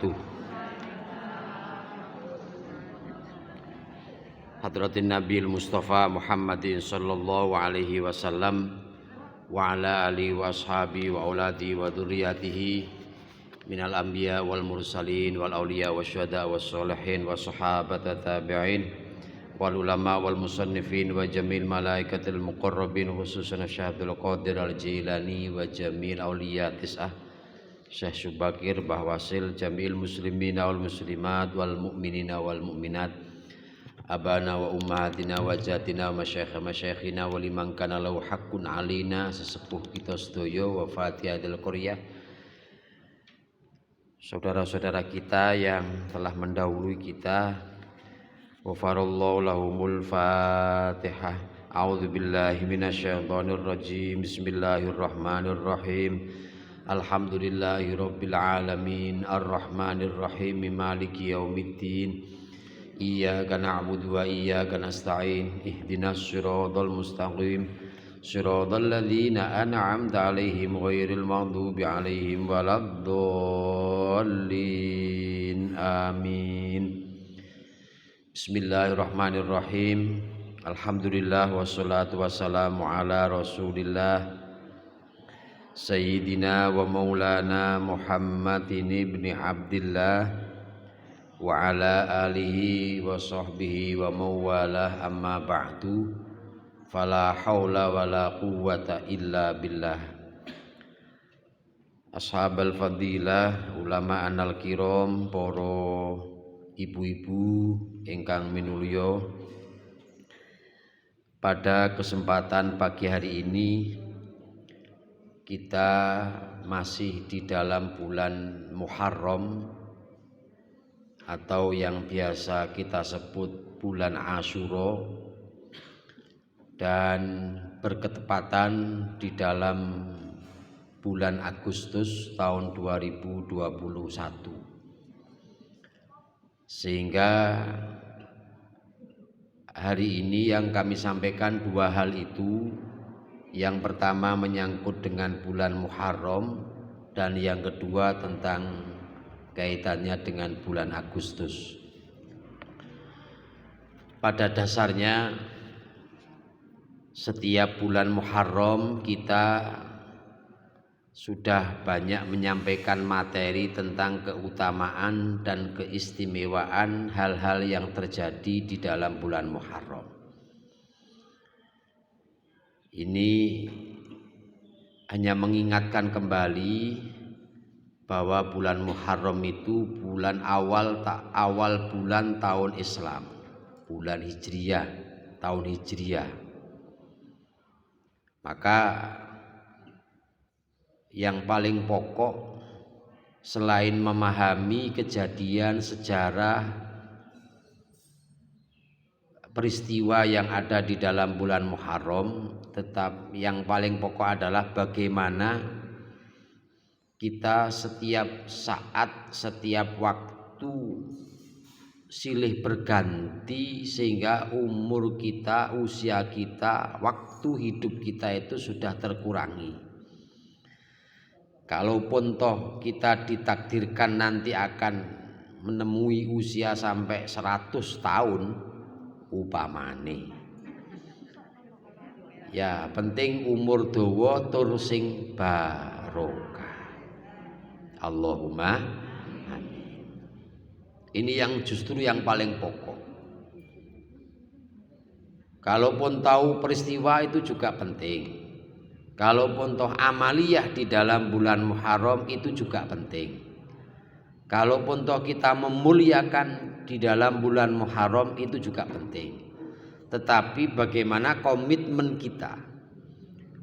wabarakatuh. Hadratin Nabil Mustafa Muhammadin sallallahu alaihi wasallam wa ala alihi wa ashabi wa auladi wa dzurriyyatihi minal anbiya wal mursalin wal auliya wasyuhada was sholihin was sahabat tabi'in wal ulama wal musannifin wa jamil malaikatil muqarrabin khususan Syekh Abdul Qadir Al-Jilani wa jamil auliya tis'ah Syekh Subakir Bahwasil jamil muslimina wal muslimat wal mu'minina wal mu'minat abana wa ummahatina wa jatina wa masyayikhina wa liman kana lahu haqqun alina sesepuh kita sedaya wa fatihadil qaryah, saudara-saudara kita yang telah mendahului kita. Wa farallahu lahumul fatihah. A'udzubillahi minasyaitonir rajim. Bismillahirrahmanirrahim. Alhamdulillahi rabbil alamin arrahmanir rahim maliki yaumiddin. Iyyaka na'budu wa iyyaka nasta'in ihdinas siratal mustaqim siratal ladzina an'amta 'alaihim ghairil maghdubi 'alaihim waladdallin amin. Bismillahirrahmanirrahim. Alhamdulillah wassalatu wassalamu ala Rasulillah Sayyidina wa maulana Muhammadin ibni Abdillah wa ala alihi wa sahbihi wa mawalah, amma ba'du. Fala haula wala quwwata illa billah. Ashabal fadilah, ulama anal kiram, para ibu-ibu ingkang minulya, pada kesempatan pagi hari ini kita masih di dalam bulan Muharram atau yang biasa kita sebut bulan Asyura, dan berketepatan di dalam bulan Agustus tahun 2021, sehingga hari ini yang kami sampaikan dua hal itu. Yang pertama menyangkut dengan bulan Muharram, dan yang kedua tentang kaitannya dengan bulan Agustus. Pada dasarnya setiap bulan Muharram kita sudah banyak menyampaikan materi tentang keutamaan dan keistimewaan hal-hal yang terjadi di dalam bulan Muharram. Ini hanya mengingatkan kembali bahwa bulan Muharram itu bulan awal bulan tahun Islam, bulan Hijriyah, tahun Hijriyah. Maka yang paling pokok selain memahami kejadian sejarah peristiwa yang ada di dalam bulan Muharram, tetap yang paling pokok adalah bagaimana kita setiap saat, setiap waktu silih berganti sehingga umur kita, usia kita, waktu hidup kita itu sudah terkurangi. Kalaupun toh kita ditakdirkan nanti akan menemui usia sampai 100 tahun upamane, ya penting umur dawa tur sing barokah. Allahumma amin. Ini yang justru yang paling pokok. Kalaupun tahu peristiwa itu juga penting. Kalaupun toh amaliyah di dalam bulan Muharram itu juga penting. Kalaupun toh kita memuliakan di dalam bulan Muharram itu juga penting. Tetapi bagaimana komitmen kita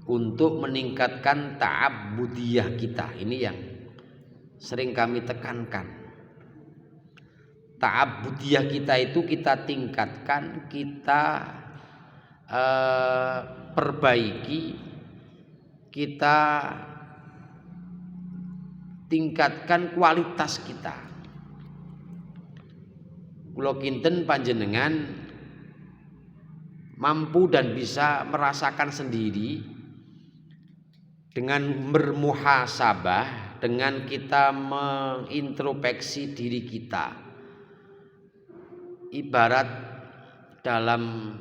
untuk meningkatkan ta'abbudiyah kita, ini yang sering kami tekankan. Ta'abbudiyah kita itu kita tingkatkan, kita perbaiki, kita tingkatkan kualitas kita. Kula kinten panjenengan mampu dan bisa merasakan sendiri dengan bermuhasabah, dengan kita mengintrospeksi diri kita. Ibarat dalam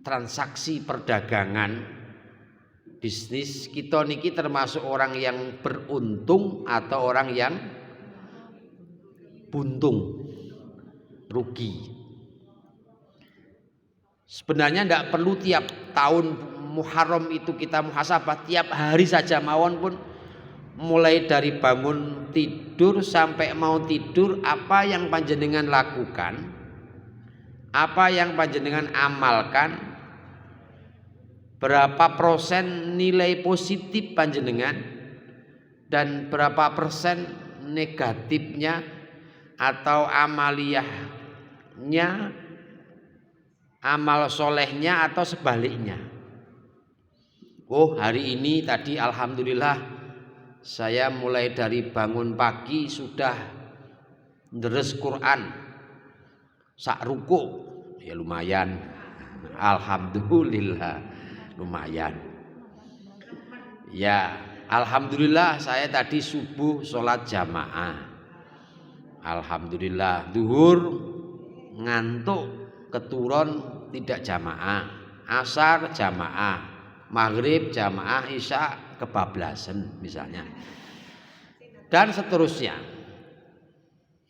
transaksi perdagangan bisnis, kita niki termasuk orang yang beruntung atau orang yang buntung, rugi. Sebenarnya tidak perlu tiap tahun Muharram itu kita muhasabah, tiap hari saja mawon pun, mulai dari bangun tidur sampai mau tidur, apa yang panjenengan lakukan, apa yang panjenengan amalkan, berapa persen nilai positif panjenengan dan berapa persen negatifnya atau amaliyahnya, amal solehnya atau sebaliknya. Oh, hari ini tadi alhamdulillah saya mulai dari bangun pagi sudah deres Quran sak ruku, ya lumayan, alhamdulillah lumayan. Ya alhamdulillah saya tadi subuh sholat jamaah, alhamdulillah. Duhur ngantuk keturun tidak jamaah, asar jamaah, maghrib jamaah, isya kebablasan misalnya, dan seterusnya.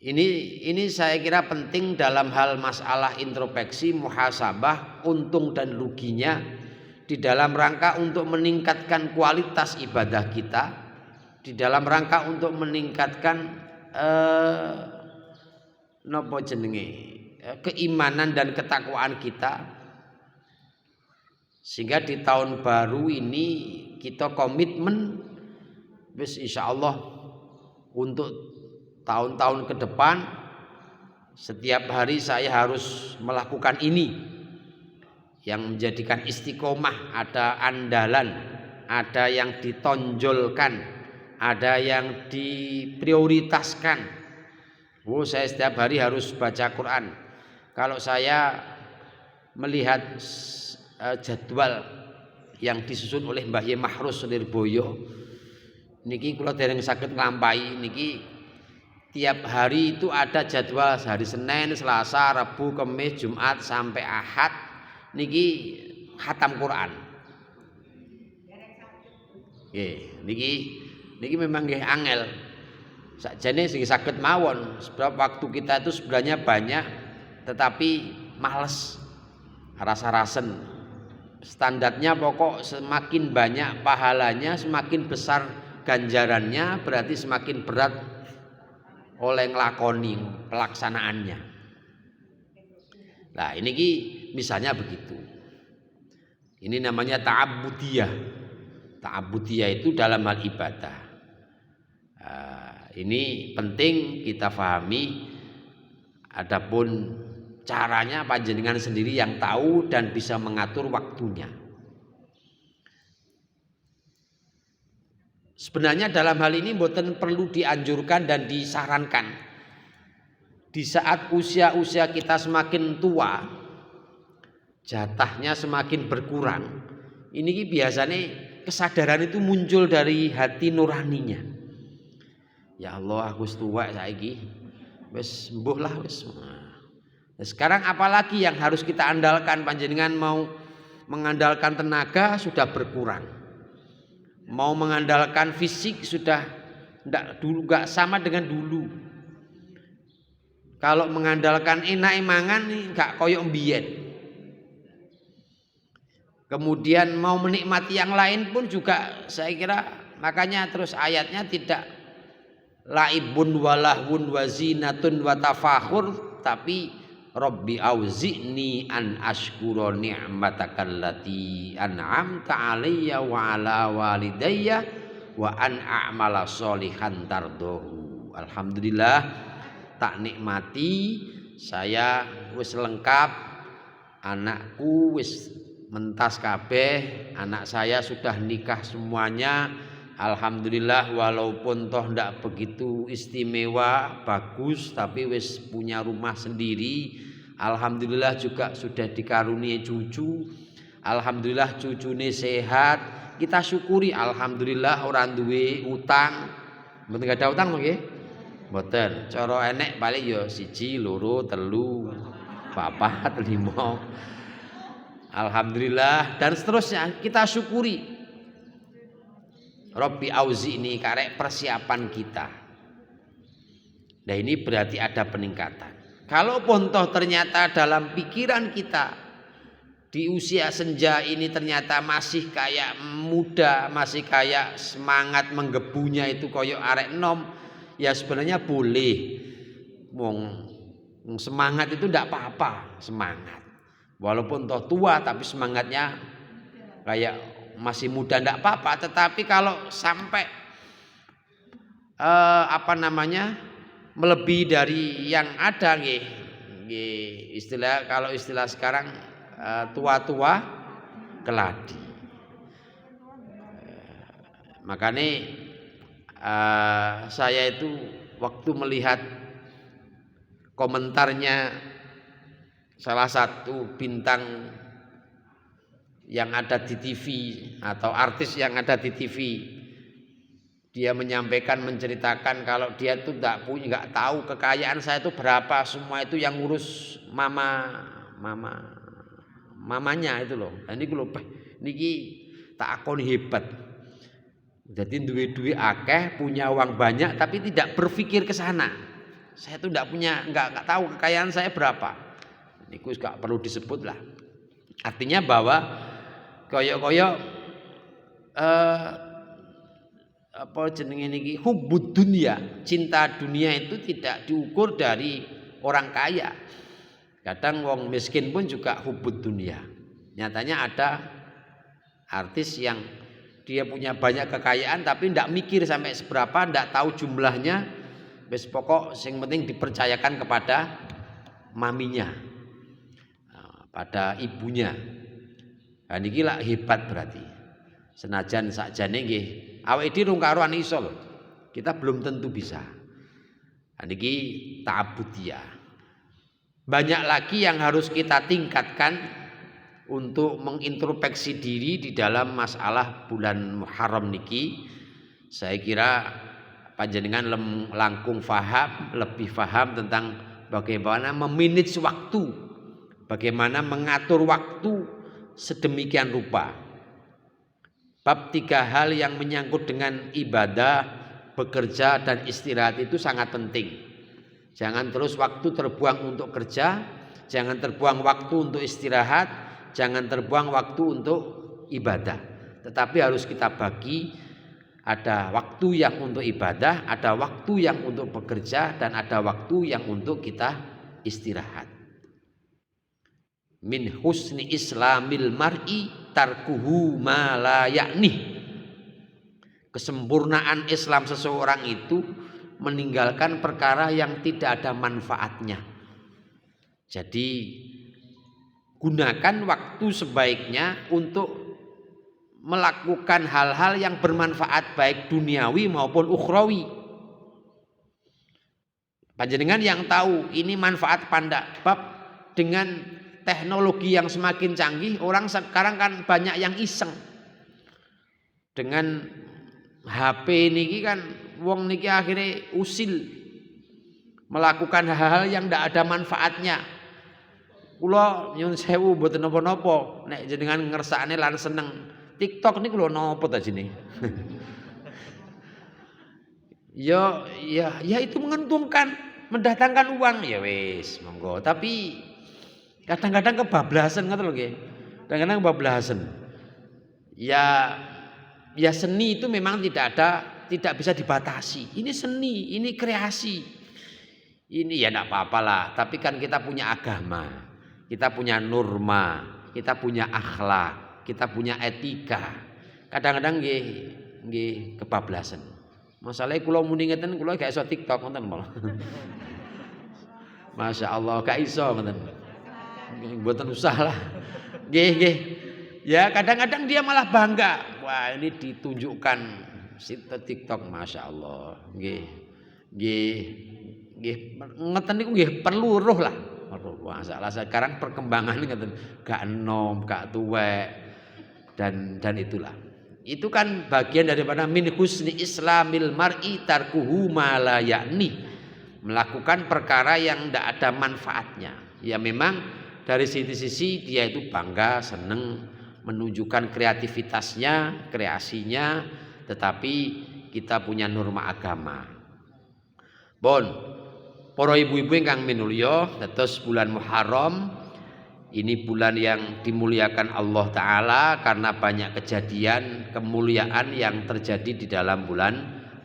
Ini saya kira penting dalam hal masalah introspeksi, muhasabah, untung dan ruginya, di dalam rangka untuk meningkatkan kualitas ibadah kita, di dalam rangka untuk meningkatkan keimanan dan ketakwaan kita, sehingga di tahun baru ini kita komitmen insyaallah untuk tahun-tahun ke depan setiap hari saya harus melakukan ini, yang menjadikan istiqomah, ada andalan, ada yang ditonjolkan, ada yang diprioritaskan. Oh, saya setiap hari harus baca Quran. Kalau saya melihat jadwal yang disusun oleh Mbah Ye Mahrus Lirboyo niki, kula dereng saged nglampahi niki. Tiap hari itu ada jadwal, hari Senin, Selasa, Rabu, Kamis, Jumat sampai Ahad niki khatam Quran. Niki memang nggih angel. Sakjane sing saged mawon, sebab waktu kita itu sebenarnya banyak tetapi males, rasa-rasen. Standarnya pokok semakin banyak pahalanya, semakin besar ganjarannya, berarti semakin berat oleh nglakoni pelaksanaannya. Nah, ini misalnya begitu. Ini namanya ta'abbudiyah. Ta'abbudiyah itu dalam hal ibadah. Ini penting kita pahami. Adapun caranya panjenengan sendiri yang tahu dan bisa mengatur waktunya. Sebenarnya dalam hal ini mboten perlu dianjurkan dan disarankan. Di saat usia-usia kita semakin tua, jatahnya semakin berkurang. Ini biasanya kesadaran itu muncul dari hati nuraninya. Ya Allah, aku tua saiki, wis mbuh lah wis. Nah, sekarang apalagi yang harus kita andalkan? Panjenengan mau mengandalkan tenaga sudah berkurang. Mau mengandalkan fisik sudah enggak sama dengan dulu. Kalau mengandalkan enak mangan enggak koyok mbiyen. Kemudian mau menikmati yang lain pun juga saya kira, makanya terus ayatnya tidak laibun walahun wazinatun watafakhur, tapi Rabbi auzi'ni an ashkura ni'matakal lati an'amta 'alayya wa 'ala walidayya wa an a'mala sholihan tardahu. Alhamdulillah, tak nikmati saya wis lengkap, anakku wis mentas kabeh, anak saya sudah nikah semuanya. Alhamdulillah, walaupun toh ndak begitu istimewa, bagus, tapi wis punya rumah sendiri. Alhamdulillah juga sudah dikaruniai cucu. Alhamdulillah cucune sehat. kita syukuri alhamdulillah orang duwe utang. Mboten gadah utang nggih? Mboten. Cara enek paling ya 1, 2, 3, 4, 5. Alhamdulillah dan seterusnya kita syukuri. Rabbi auzi'ni karek persiapan kita. Nah ini berarti ada peningkatan. Kalaupun toh ternyata dalam pikiran kita di usia senja ini ternyata masih kayak muda, masih kayak semangat menggebunya itu koyok arek nom, ya sebenarnya boleh. Semangat itu tidak apa-apa, semangat. Walaupun toh tua tapi semangatnya kayak masih muda tidak apa-apa. Tetapi kalau sampai melebihi dari yang ada kalau istilah sekarang tua-tua keladi. Makanya saya itu waktu melihat komentarnya salah satu bintang yang ada di TV atau artis yang ada di TV, dia menyampaikan menceritakan kalau dia itu nggak tahu kekayaan saya itu berapa, semua itu yang ngurus mamanya itu loh. Nah, ini niki tak akoni hebat. Jadi duit akeh, punya uang banyak tapi tidak berpikir ke sana. Saya itu nggak tahu kekayaan saya berapa. Niku gak perlu disebut lah. Artinya bahwa koyok hubbud dunya, cinta dunia itu tidak diukur dari orang kaya. Kadang wong miskin pun juga hubbud dunya. Nyatanya ada artis yang dia punya banyak kekayaan tapi tidak mikir sampai seberapa, tidak tahu jumlahnya. Wis pokok sing penting dipercayakan kepada maminya, pada ibunya. Nah niki lak hebat berarti. Senajan sakjane nggih awake dhewe rung karuan iso lho. Kita belum tentu bisa. Nah niki ta'abbudiyah. Banyak lagi yang harus kita tingkatkan untuk mengintrospeksi diri di dalam masalah bulan Muharram niki. Saya kira panjenengan langkung lebih paham tentang bagaimana memanage waktu, bagaimana mengatur waktu sedemikian rupa. Bab 3 hal yang menyangkut dengan ibadah, bekerja dan istirahat itu sangat penting. Jangan terus waktu terbuang untuk kerja, jangan terbuang waktu untuk istirahat, jangan terbuang waktu untuk ibadah. Tetapi harus kita bagi, ada waktu yang untuk ibadah, ada waktu yang untuk bekerja, dan ada waktu yang untuk kita istirahat. Min husni islamil mar'i tarkuhu ma la ya'ni. Kesempurnaan Islam seseorang itu meninggalkan perkara yang tidak ada manfaatnya. Jadi gunakan waktu sebaiknya untuk melakukan hal-hal yang bermanfaat baik duniawi maupun ukhrawi. Panjenengan yang tahu ini manfaat panda. Bab dengan teknologi yang semakin canggih, orang sekarang kan banyak yang iseng. Dengan HP niki kan wong niki akhirnya usil melakukan hal-hal yang tidak ada manfaatnya. Kula nyun sewu mboten napa-napa nek jenengan ngersakne lan seneng TikTok niku lho napa ta jenenge. Ya itu menguntungkan, mendatangkan uang ya wis monggo, tapi kadang-kadang kebablasan ngoten lho nggih. Kadang-kadang kebablasan. Ya seni itu memang tidak bisa dibatasi. Ini seni, ini kreasi. Ini ya enggak apa-apalah, tapi kan kita punya agama. Kita punya norma, kita punya akhlak, kita punya etika. Kadang-kadang nggih kebablasan. Masalahnya kula muni ngeten kula gak iso TikTok ngoten malah. Masya Allah gak iso ngoten. Mboten usah lah. Nggih. Ya kadang-kadang dia malah bangga. Wah ini ditunjukkan TikTok, Masya Allah. Nggih. Ngeten niku nggih perlu roh lah. Masalah sekarang perkembangan ngeten gak enom, gak tuwek dan itulah. Itu kan bagian daripada min husni islamil mar'i tarkuhu ma la ya'ni, melakukan perkara yang tidak ada manfaatnya. Ya memang dari sisi dia itu bangga, seneng menunjukkan kreativitasnya, kreasinya, tetapi kita punya norma agama. Bon, para ibu-ibu ingkang minulya, dados bulan Muharram ini bulan yang dimuliakan Allah Ta'ala karena banyak kejadian kemuliaan yang terjadi di dalam bulan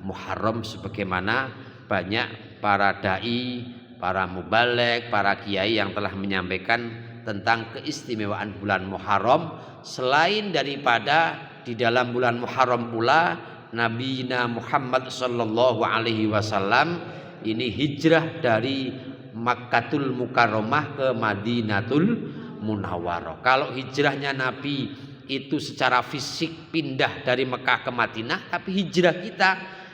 Muharram, sebagaimana banyak para da'i, para mubaligh, para kiai yang telah menyampaikan tentang keistimewaan bulan Muharram. Selain daripada di dalam bulan Muharram pula Nabi Muhammad sallallahu alaihi wasallam ini hijrah dari Makkatul Mukarramah ke Madinatul Munawwarah. Kalau hijrahnya Nabi itu secara fisik pindah dari Mekah ke Madinah, tapi hijrah kita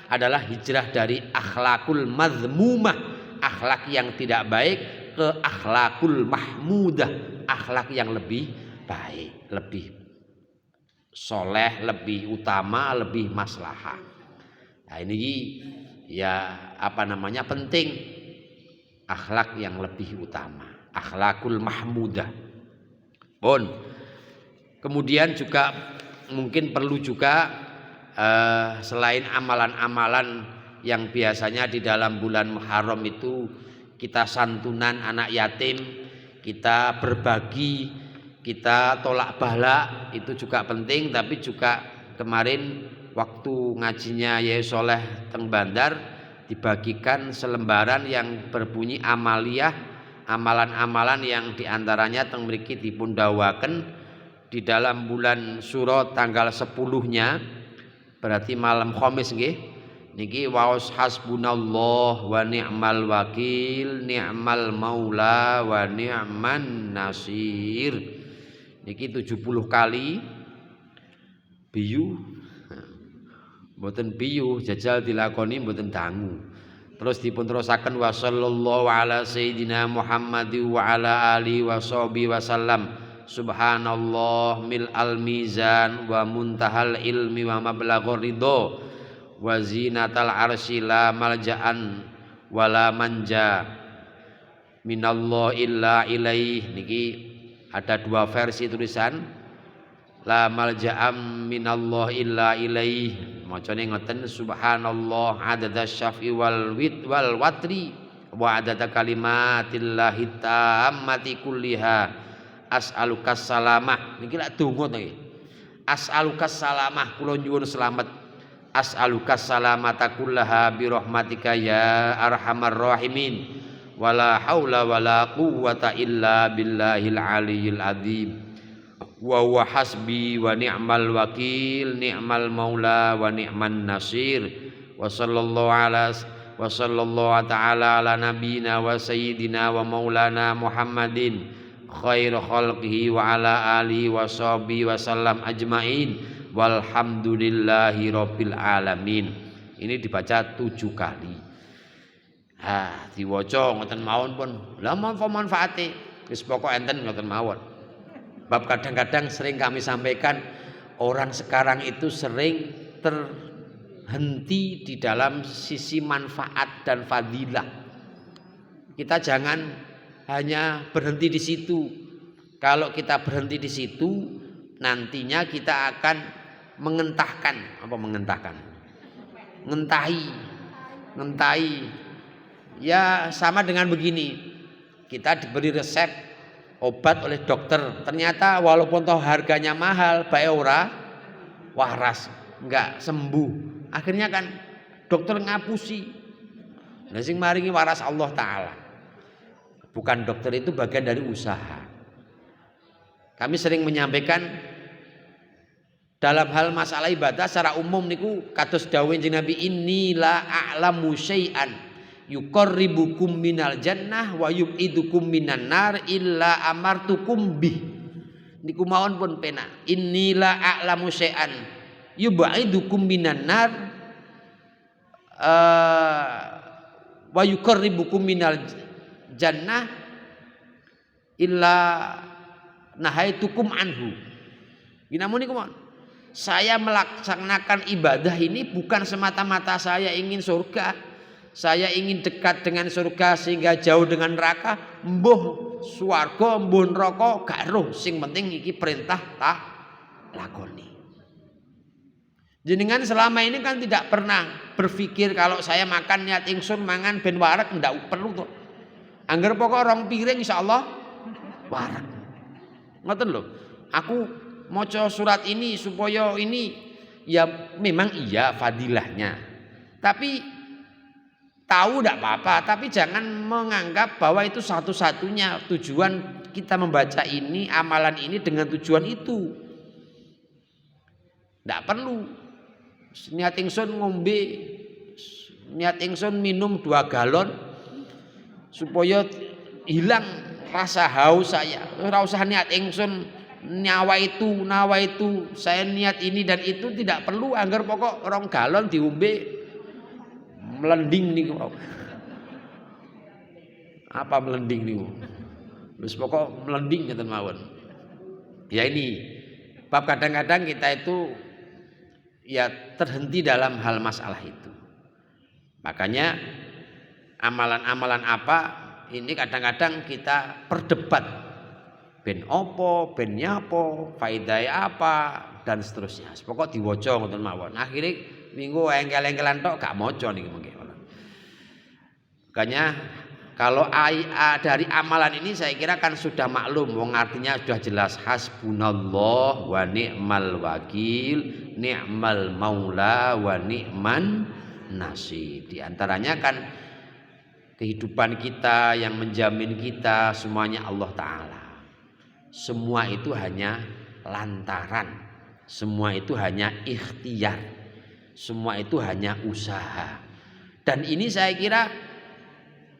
adalah hijrah dari akhlakul mazmumah, akhlak yang tidak baik, ke akhlakul mahmudah, akhlak yang lebih baik, lebih soleh, lebih utama, lebih maslahah. Nah ini ya penting, akhlak yang lebih utama, akhlakul mahmudah. Kemudian juga mungkin perlu juga selain amalan-amalan yang biasanya di dalam bulan Muharram itu kita santunan anak yatim, kita berbagi, kita tolak bala, itu juga penting. Tapi juga kemarin waktu ngajinya Yai Soleh teng Bandar dibagikan selembaran yang berbunyi amaliyah, amalan-amalan yang diantaranya teng mriki dipun dawaken di dalam bulan Syuro tanggal 10-nya, berarti malam Khamis nggih. Niki waos hasbunallah wa ni'mal wakil, ni'mal maula wa ni'man nasir. Niki 70 kali biyu. Mboten biyu, jajal dilakoni mboten dangu. Terus dipun terusaken wa sallallahu ala sayyidina Muhammad wa ala alihi wa sahbihi wasallam. Subhanallah mil al mizan wa muntahal ilmi wa mablaghur ridho wa zinatal arsy la malja'an wa la manja minallah illa ilaih. Niki ada dua versi tulisan, la malja'am minallah illa ilaih, macane ngoten, subhanallah adada syafi wal watri wa adada kalimatillahi tammati kulliha as'alukas salamah. Niki lak donga to nggih, as'alukas salamah, kula nyuwun selamat, as'alukas salamata kullaha bi rahmatika ya arhamar rahimin wala haula wala quwwata illa billahil aliyyil azim wa huwa hasbi wa ni'mal wakil, ni'mal maula wa ni'man nasir. Wa sallallahu ta'ala ala nabiyina wa sayyidina wa maulana Muhammadin khairu khalqihi wa ala alihi wa sahbihi wa sallam ajmain walhamdulillahi rabbil alamin. Ini dibaca 7 kali. Diwaca ngoten mawon pun lha manfaate wis pokok enten ngoten mawon. Bab kadang-kadang sering kami sampaikan, orang sekarang itu sering terhenti di dalam sisi manfaat dan fadilah. Kita jangan hanya berhenti di situ. Kalau kita berhenti di situ, nantinya kita akan ngentahi. Ya sama dengan begini, kita diberi resep obat oleh dokter, ternyata walaupun toh harganya mahal, bae ora waras, enggak sembuh. Akhirnya kan dokter ngapusi. Nah sing maringi waras Allah Ta'ala. Bukan dokter, itu bagian dari usaha. Kami sering menyampaikan dalam hal masalah ibadah secara umum niku kados dawuh Nabi, innila a'lamu syai'an yuqarribukum minal jannah wa yub'idukum minan nar illa amartukum bih. Niku mawon pun penak. Innila a'lamu syai'an yub'idukum minan nar wa yuqarribukum minal jannah illa nahaitukum anhu. Ginamun niku mawon. Saya melaksanakan ibadah ini bukan semata-mata saya ingin surga. Saya ingin dekat dengan surga sehingga jauh dengan neraka. Mbuh swarga, mbuh neraka gak eruh. Sing penting iki perintah tak lakoni. Jenengan selama ini kan tidak pernah berpikir kalau saya makan niat ingsun mangan ben warak, ndak perlu to. Angger pokok rong piring insyaallah warak. Ngoten lho. Aku maca surat ini supaya ini ya memang iya fadilahnya. Tapi tahu tidak apa-apa, tapi jangan menganggap bahwa itu satu-satunya tujuan kita membaca ini, amalan ini dengan tujuan itu. Tidak perlu. Niat ingsun ngombe, niat ingsun minum 2 galon supaya hilang rasa haus saya. Ora usah niat ingsun nawa itu saya niat ini dan itu tidak perlu. Angger pokok 2 galon diombe melending niku. Apa melending niku? Wis pokok melending ngeten mawon. Ya ini bab kadang-kadang kita itu ya terhenti dalam hal masalah itu. Makanya amalan-amalan apa ini kadang-kadang kita perdebat. Ben opo, ben nyapo, faedahe apa dan seterusnya. Pokok diwaca ngoten mawon. Akhire minggu engkel-engkelan tok gak maca niki mengke. Makanya kalau dari amalan ini saya kira kan sudah maklum, wong artinya sudah jelas hasbunallah wa ni'mal wakil, ni'mal maula wa ni'man nasir. Di antaranya kan kehidupan kita yang menjamin kita semuanya Allah Ta'ala. Semua itu hanya lantaran, semua itu hanya ikhtiar, semua itu hanya usaha. Dan ini saya kira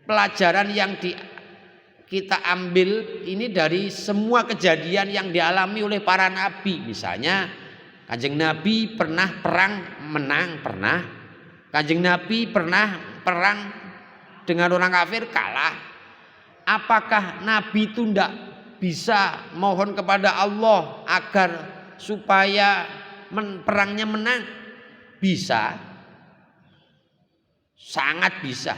pelajaran yang kita ambil ini dari semua kejadian yang dialami oleh para nabi. Misalnya Kanjeng Nabi pernah perang menang, pernah. Kanjeng Nabi pernah perang dengan orang kafir kalah. Apakah Nabi itu tidak bisa mohon kepada Allah agar supaya perangnya menang? Bisa, sangat bisa.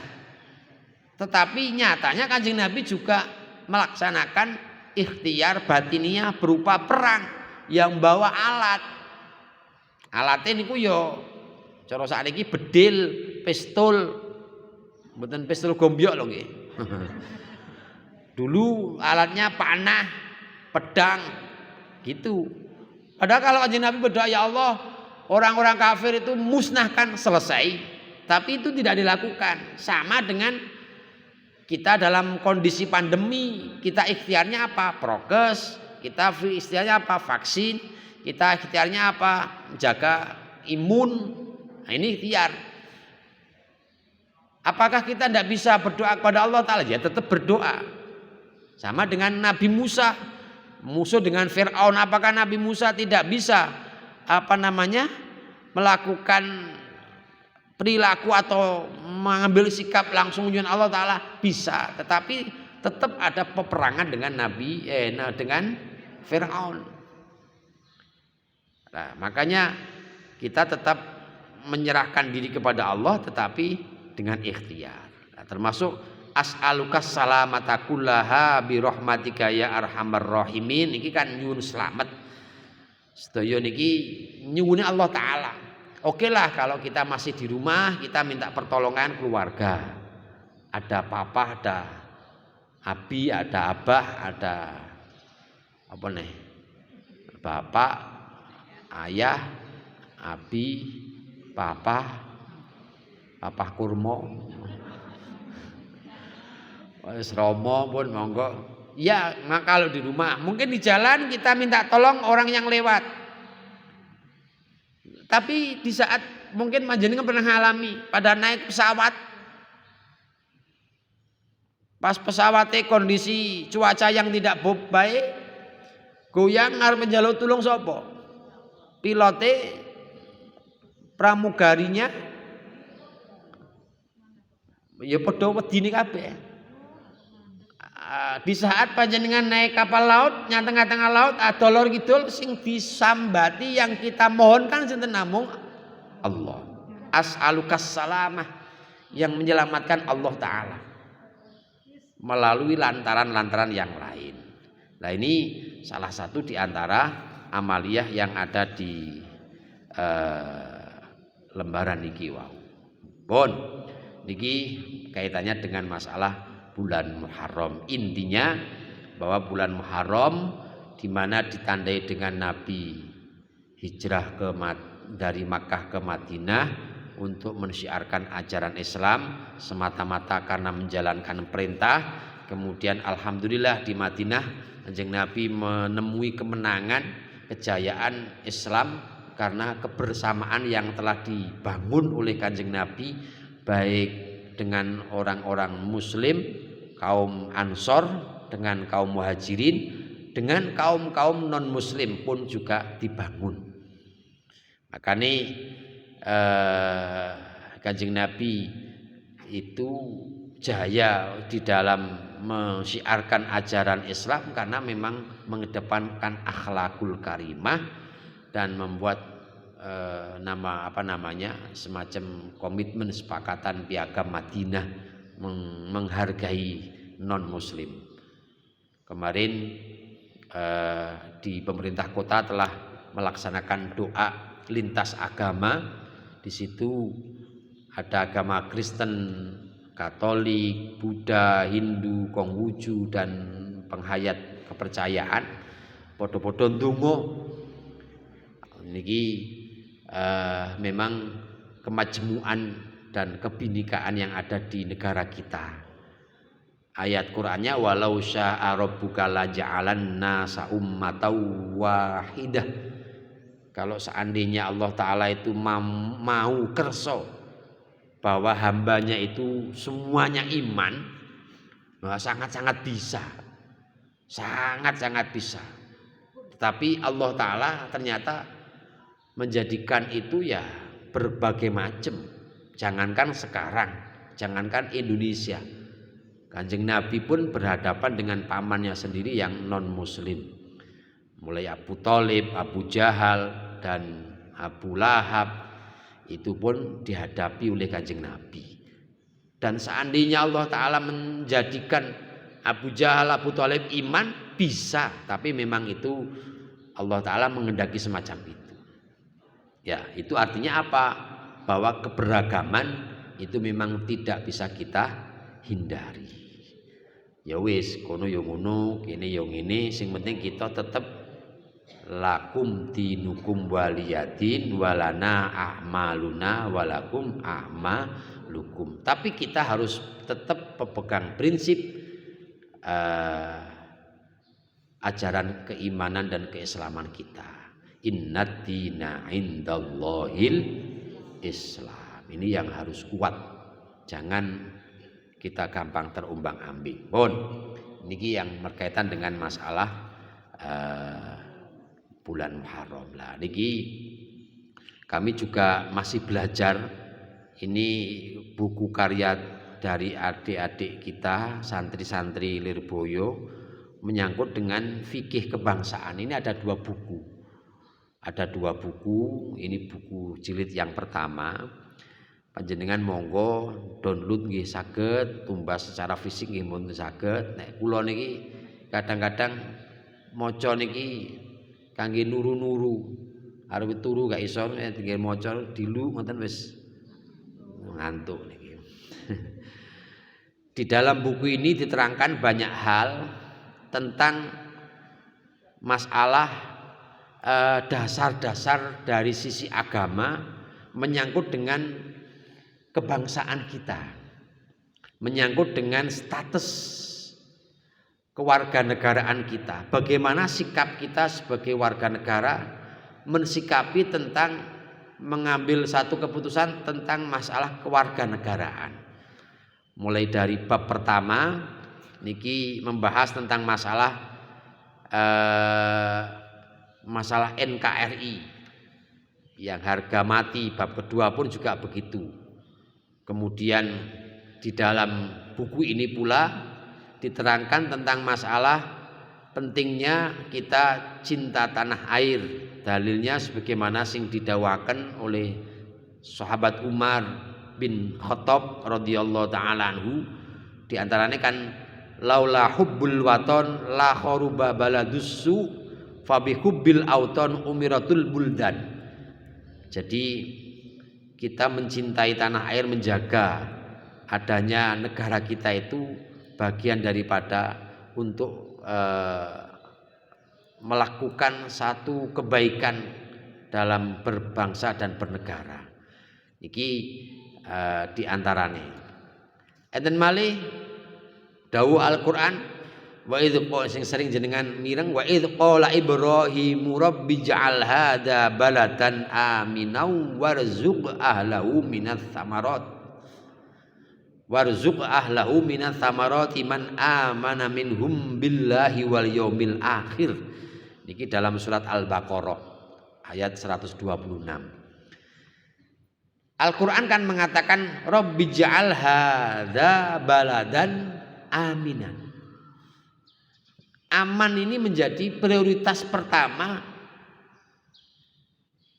Tetapi nyatanya Kanjeng Nabi juga melaksanakan ikhtiar batiniah berupa perang yang bawa alat. Alatnya niku yo cara sakniki bedil, pistol, mboten pistol gombyok lho nggih. Dulu alatnya panah, pedang, gitu. Padahal kalau Kanjeng Nabi berdoa, ya Allah, orang-orang kafir itu musnahkan, selesai. Tapi itu tidak dilakukan. Sama dengan kita dalam kondisi pandemi, kita ikhtiarnya apa? Prokes. Kita ikhtiarnya apa? Vaksin. Kita ikhtiarnya apa? Menjaga imun. Nah, ini ikhtiar. Apakah kita tidak bisa berdoa kepada Allah Ta'ala? Ya tetap berdoa. Sama dengan Nabi Musa, musuh dengan Fir'aun. Apakah Nabi Musa tidak bisa melakukan perilaku atau mengambil sikap langsung menyusun Allah Ta'ala? Bisa, tetapi tetap ada peperangan dengan dengan Fir'aun. Nah, makanya kita tetap menyerahkan diri kepada Allah tetapi dengan ikhtiar. Nah, termasuk as'aluka salamata kullaha bi rahmatika ya arhamar rahimin. Niki kan nyuwun selamat. Sedaya niki nyuwune Allah Ta'ala. Oke lah kalau kita masih di rumah, kita minta pertolongan keluarga. Ada papa, ada abi, ada abah, ada apa nih? Bapak, ayah, abi, papa kurma. Wis romo pun monggo. Ya, maka kalau di rumah, mungkin di jalan kita minta tolong orang yang lewat. Tapi di saat mungkin panjenengan pernah ngalami pada naik pesawat, pas pesawatnya kondisi cuaca yang tidak baik, goyang arep njaluk tulung sapa? Pilote, pramugarinya, ya padha wedine kabeh. di saat panjenengan naik kapal laut nya tengah-tengah laut dolor kidul sing disambati yang kita mohonkan sinten namung Allah. As'alukas salamah, yang menyelamatkan Allah Ta'ala melalui lantaran-lantaran yang lain. Nah ini salah satu di antara amaliyah yang ada di lembaran niki wau. Pun niki kaitannya dengan masalah bulan Muharram. Intinya bahwa bulan Muharram di mana ditandai dengan Nabi hijrah dari Makkah ke Madinah untuk mensyiarkan ajaran Islam semata-mata karena menjalankan perintah. Kemudian alhamdulillah di Madinah Kanjeng Nabi menemui kemenangan, kejayaan Islam karena kebersamaan yang telah dibangun oleh Kanjeng Nabi baik dengan orang-orang muslim, kaum Ansor, dengan kaum Muhajirin, dengan kaum-kaum non-muslim pun juga dibangun. Makanya Kanjeng Nabi itu jaya di dalam mensyiarkan ajaran Islam karena memang mengedepankan akhlakul karimah dan membuat semacam komitmen sepakatan piagam Madinah menghargai non muslim. Kemarin di pemerintah kota telah melaksanakan doa lintas agama. Di situ ada agama Kristen, Katolik, Buddha, Hindu, Konghucu dan penghayat kepercayaan podo-podo ndonga. Niki memang kemajmuan dan kebinekaan yang ada di negara kita. Ayat Qur'annya walau syaa rabbuka laja'alan nasa ummatan wahidah. Kalau seandainya Allah Ta'ala itu mau kerso bahwa hambanya itu semuanya iman, sangat-sangat bisa, sangat-sangat bisa. Tetapi Allah Ta'ala ternyata menjadikan itu ya berbagai macam. Jangankan sekarang, jangankan Indonesia, Kanjeng Nabi pun berhadapan dengan pamannya sendiri yang non muslim, mulai Abu Thalib, Abu Jahal dan Abu Lahab, itu pun dihadapi oleh Kanjeng Nabi. Dan seandainya Allah Ta'ala menjadikan Abu Jahal, Abu Thalib iman, bisa, tapi memang itu Allah Ta'ala menghendaki semacam itu. Ya, itu artinya apa? Bahwa keberagaman itu memang tidak bisa kita hindari. Ya wis, kono yo ngono, kene yo ngene, sing penting kita tetap lakum dinukum waliyadin walana a'maluna walakum a'malukum. Tapi kita harus tetap pegang prinsip ajaran keimanan dan keislaman kita. Innad dina indallahil Islam. Ini yang harus kuat. Jangan kita gampang terumbang-ambing. Pun niki yang berkaitan dengan masalah bulan Muharram. Lah niki kami juga masih belajar. Ini buku karya dari adik-adik kita, santri-santri Lirboyo, menyangkut dengan fikih kebangsaan. Ini ada dua buku. Ada dua buku, ini buku jilid yang pertama. Panjenengan monggo download nggih saged, tumbas secara fisik nggih mboten saged. Nek kula niki kadang-kadang maca niki kangge nuru-nuru. Arep turu gak iso tinggal maca dilu ngoten wis ngantuk niki. Di dalam buku ini diterangkan banyak hal tentang masalah dasar-dasar dari sisi agama menyangkut dengan kebangsaan kita, menyangkut dengan status kewarganegaraan kita. Bagaimana sikap kita sebagai warga negara mensikapi tentang mengambil satu keputusan tentang masalah kewarganegaraan. Mulai dari bab pertama niki membahas tentang masalah NKRI yang harga mati, bab kedua pun juga begitu. Kemudian di dalam buku ini pula diterangkan tentang masalah pentingnya kita cinta tanah air. Dalilnya sebagaimana sing didawakan oleh sahabat Umar bin Khattab radhiyallahu taala anhu, di antaranya kan laula hubbul waton la kharuba baladussu fa bi hubbil auton umiratul buldan. Jadi kita mencintai tanah air, menjaga adanya negara kita itu bagian daripada untuk melakukan satu kebaikan dalam berbangsa dan bernegara. Iki diantarane. Enten malih dawuh Al-Qur'an, wa idz qala sing sering jenengan mireng, wa idz qala Ibrahim rabbi ja'al hadza baladan aminau warzuq ahlahu minats tsamarat warzuq ahlahu minats tsamarati man amana minhum billahi wal yaumil akhir. Niki dalam surat Al-Baqarah ayat 126. Al-Qur'an kan mengatakan rabbi ja'al hadza baladan aminan. Aman ini menjadi prioritas pertama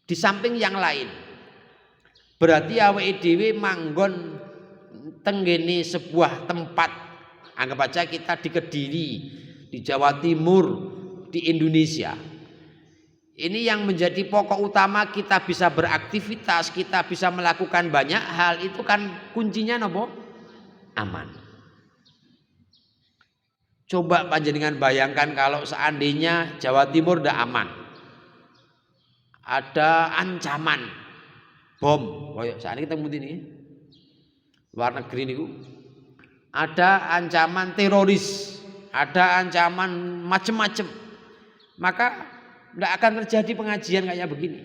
di samping yang lain. Berarti awake dhewe manggon tenggene sebuah tempat, anggap aja kita di Kediri, di Jawa Timur, di Indonesia. Ini yang menjadi pokok utama kita bisa beraktivitas, kita bisa melakukan banyak hal, itu kan kuncinya nopo? Aman. Coba panjenengan bayangkan kalau seandainya Jawa Timur tidak aman, ada ancaman bom, koyo saat ini kita mesti ini luar negeri niku, ada ancaman teroris, ada ancaman macam-macam, maka tidak akan terjadi pengajian kayak begini.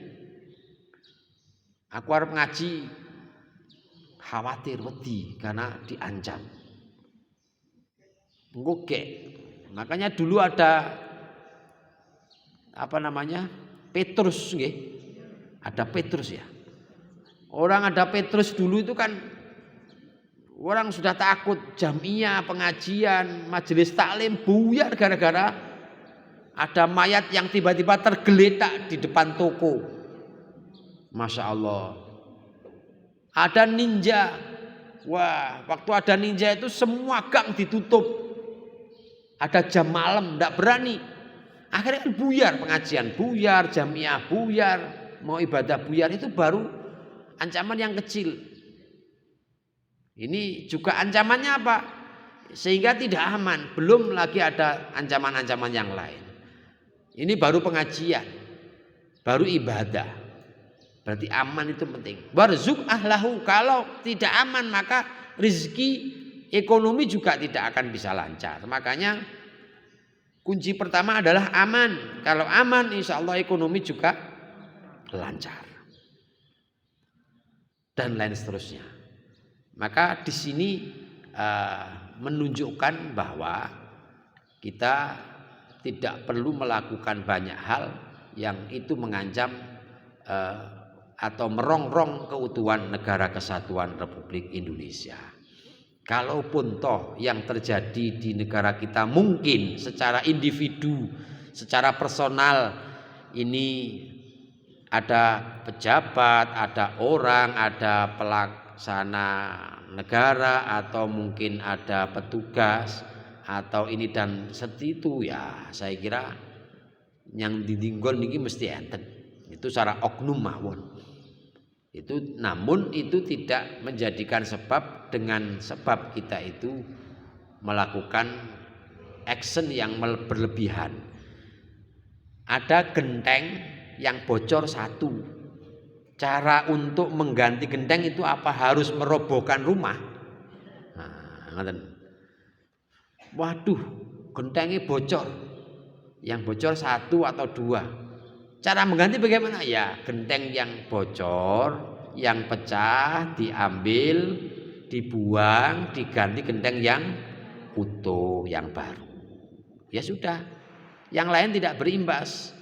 Aku harap ngaji khawatir wedi karena diancam. Oke, makanya dulu ada apa namanya Petrus, nggih. Ada Petrus ya. Orang ada Petrus dulu itu kan orang sudah takut, jamiah, pengajian, majelis taklim buyar gara-gara ada mayat yang tiba-tiba tergeletak di depan toko. Masya Allah. Ada ninja. Wah, waktu ada ninja itu semua gang ditutup. Ada jam malam, tidak berani. Akhirnya kan buyar pengajian, buyar jamiah, buyar mau ibadah buyar, itu baru ancaman yang kecil. Ini juga ancamannya apa? Sehingga tidak aman. Belum lagi ada ancaman-ancaman yang lain. Ini baru pengajian, baru ibadah. Berarti aman itu penting. Warzuq ahlahu, kalau tidak aman maka rezeki ekonomi juga tidak akan bisa lancar. Makanya kunci pertama adalah aman. Kalau aman, insya Allah ekonomi juga lancar. Dan lain seterusnya. Maka di sini menunjukkan bahwa kita tidak perlu melakukan banyak hal yang itu mengancam atau merongrong keutuhan negara kesatuan Republik Indonesia. Kalaupun toh yang terjadi di negara kita mungkin secara individu, secara personal ini ada pejabat, ada orang, ada pelaksana negara, atau mungkin ada petugas, atau ini dan seperti itu, ya saya kira yang didinggon ini mesti enten. Itu secara oknum mawon. Itu namun itu tidak menjadikan sebab, dengan sebab kita itu melakukan action yang berlebihan. Ada genteng yang bocor satu. Cara untuk mengganti genteng itu apa? Harus merobohkan rumah. Nah, waduh, gentengnya bocor. Yang bocor satu atau dua. Cara mengganti bagaimana? Ya, genteng yang bocor, yang pecah diambil, dibuang, diganti genteng yang utuh, yang baru. Ya sudah, yang lain tidak berimbas.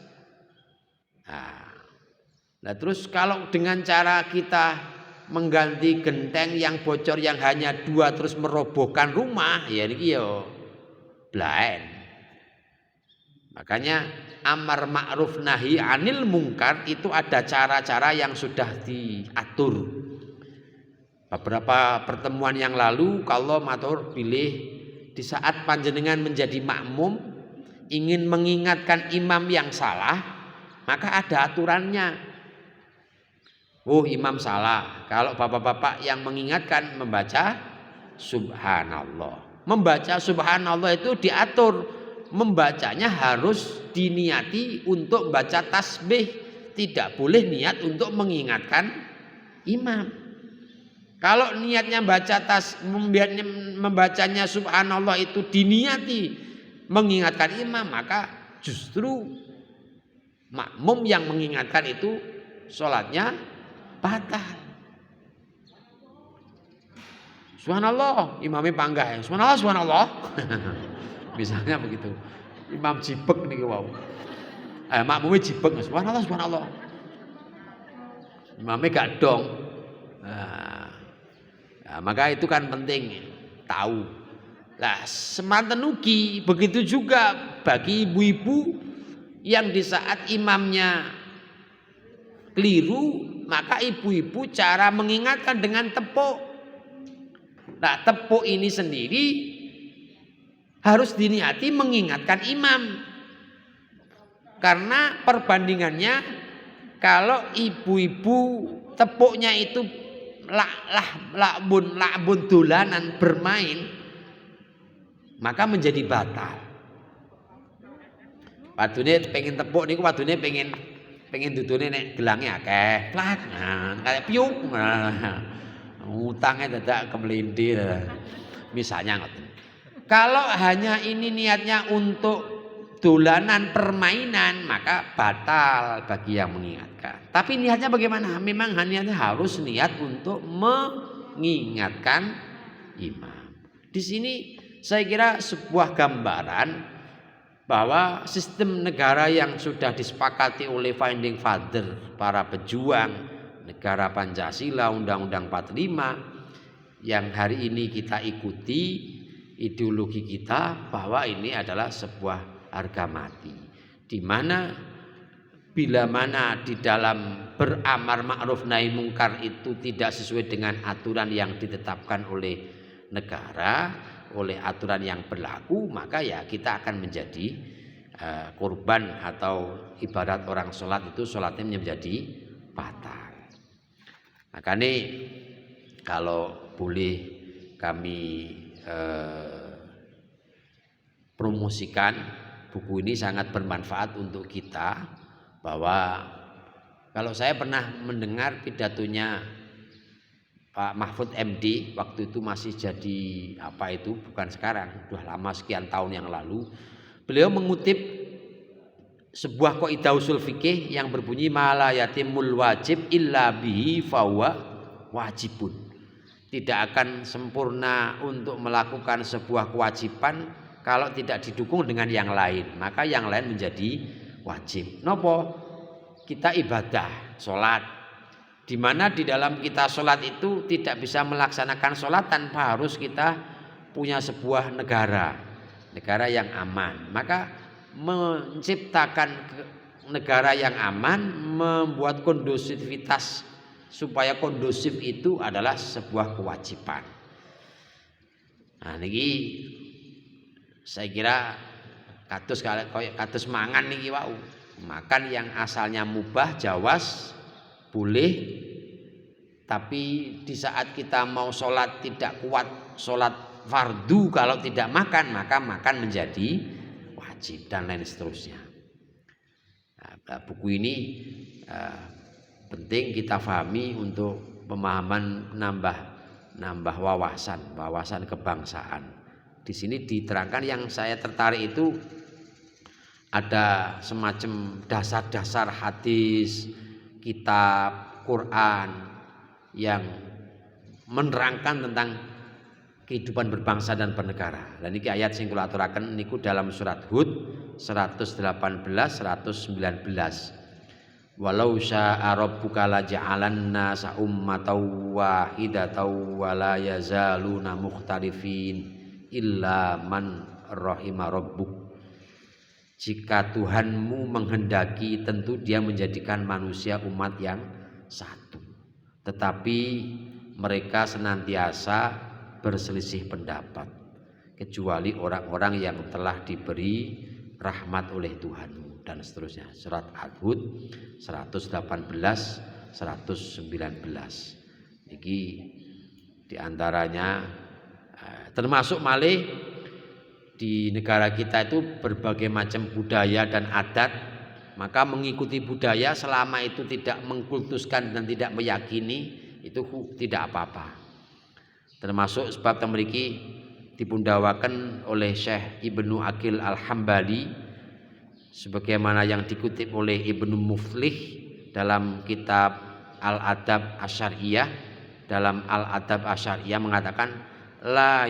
Nah, terus kalau dengan cara kita mengganti genteng yang bocor yang hanya dua terus merobohkan rumah, ya ini yo Blaen. Makanya amar ma'ruf nahi anil mungkar itu ada cara-cara yang sudah diatur. Beberapa pertemuan yang lalu kalau matur pilih di saat panjenengan menjadi makmum ingin mengingatkan imam yang salah, maka ada aturannya. Oh, imam salah. Kalau bapak-bapak yang mengingatkan membaca subhanallah. Membaca subhanallah itu diatur. Membacanya harus diniati untuk baca tasbih. Tidak boleh niat untuk mengingatkan imam. Kalau niatnya membacanya subhanallah itu diniati mengingatkan imam, maka justru makmum yang mengingatkan itu sholatnya batal. Subhanallah, imamnya panggah. Subhanallah, subhanallah. Misalnya begitu. Imam jibek nih wow. Makmumnya jibek. Subhanallah, subhanallah. Imamnya gak dong. Maka itu kan penting tahu. Lah semanten ugi begitu juga bagi ibu-ibu yang di saat imamnya keliru, maka ibu-ibu cara mengingatkan dengan tepuk. Nah, tepuk ini sendiri harus diniati mengingatkan imam. Karena perbandingannya kalau ibu-ibu tepuknya itu lakbun dolanan bermain, maka menjadi batal. Wadune pengen tepuk niku wadune pengen dudune nek gelange akeh, plak. Nah, kayak piuk. Utangnya dadak kemelintir. Misalnya ngoten. Kalau hanya ini niatnya untuk dolanan permainan, maka batal bagi yang mengingatkan. Tapi niatnya bagaimana? Memang niatnya harus niat untuk mengingatkan imam. Di sini saya kira sebuah gambaran bahwa sistem negara yang sudah disepakati oleh founding father, para pejuang negara Pancasila, Undang-Undang 45 yang hari ini kita ikuti ideologi kita, bahwa ini adalah sebuah harga mati, di mana bila mana di dalam beramar ma'ruf nahi mungkar itu tidak sesuai dengan aturan yang ditetapkan oleh negara, oleh aturan yang berlaku, maka ya kita akan menjadi korban, atau ibarat orang sholat itu sholatnya menjadi batal. Makanya kalau boleh kami promosikan, buku ini sangat bermanfaat untuk kita, bahwa kalau saya pernah mendengar pidatonya Pak Mahfud MD waktu itu masih jadi apa itu, bukan sekarang, sudah lama sekian tahun yang lalu, beliau mengutip sebuah kaidah usul fikih yang berbunyi mala yatimul wajib illa bihi fahuwa wajibun. Tidak akan sempurna untuk melakukan sebuah kewajiban kalau tidak didukung dengan yang lain, maka yang lain menjadi wajib. Nopo? Kita ibadah, sholat, di mana di dalam kita sholat itu tidak bisa melaksanakan sholat tanpa harus kita punya sebuah negara yang aman. Maka menciptakan negara yang aman, membuat kondusivitas supaya kondusif itu adalah sebuah kewajiban. Nah niki saya kira kados mangan niki wau. Makan yang asalnya mubah jawaz boleh, tapi di saat kita mau sholat tidak kuat, sholat fardu, kalau tidak makan maka makan menjadi wajib dan lain seterusnya. Nah, buku ini penting kita pahami untuk pemahaman, nambah wawasan kebangsaan. Di sini diterangkan, yang saya tertarik itu ada semacam dasar-dasar hadis, kitab, Quran yang menerangkan tentang kehidupan berbangsa dan bernegara. Dan ini ayat sing kula aturaken niku dalam surat Hud 118 119. Walau syaa rabbuka laja'alanna ummatan wahidatan wa la yazaluna mukhtalifin illa man rahima rabbuk. Jika Tuhanmu menghendaki, tentu Dia menjadikan manusia umat yang satu. Tetapi mereka senantiasa berselisih pendapat, kecuali orang-orang yang telah diberi rahmat oleh Tuhanmu, dan seterusnya. Surat Al-Hud 118, 119. Ini diantaranya termasuk malih di negara kita itu berbagai macam budaya dan adat, maka mengikuti budaya selama itu tidak mengkultuskan dan tidak meyakini itu tidak apa-apa. Termasuk sebab memiliki dipundawakan oleh Syekh Ibnu Aqil Al-Hambali sebagaimana yang dikutip oleh Ibnu Muflih dalam kitab Al-Adab Asy'ariyah. Dalam Al-Adab Asy'ariyah mengatakan la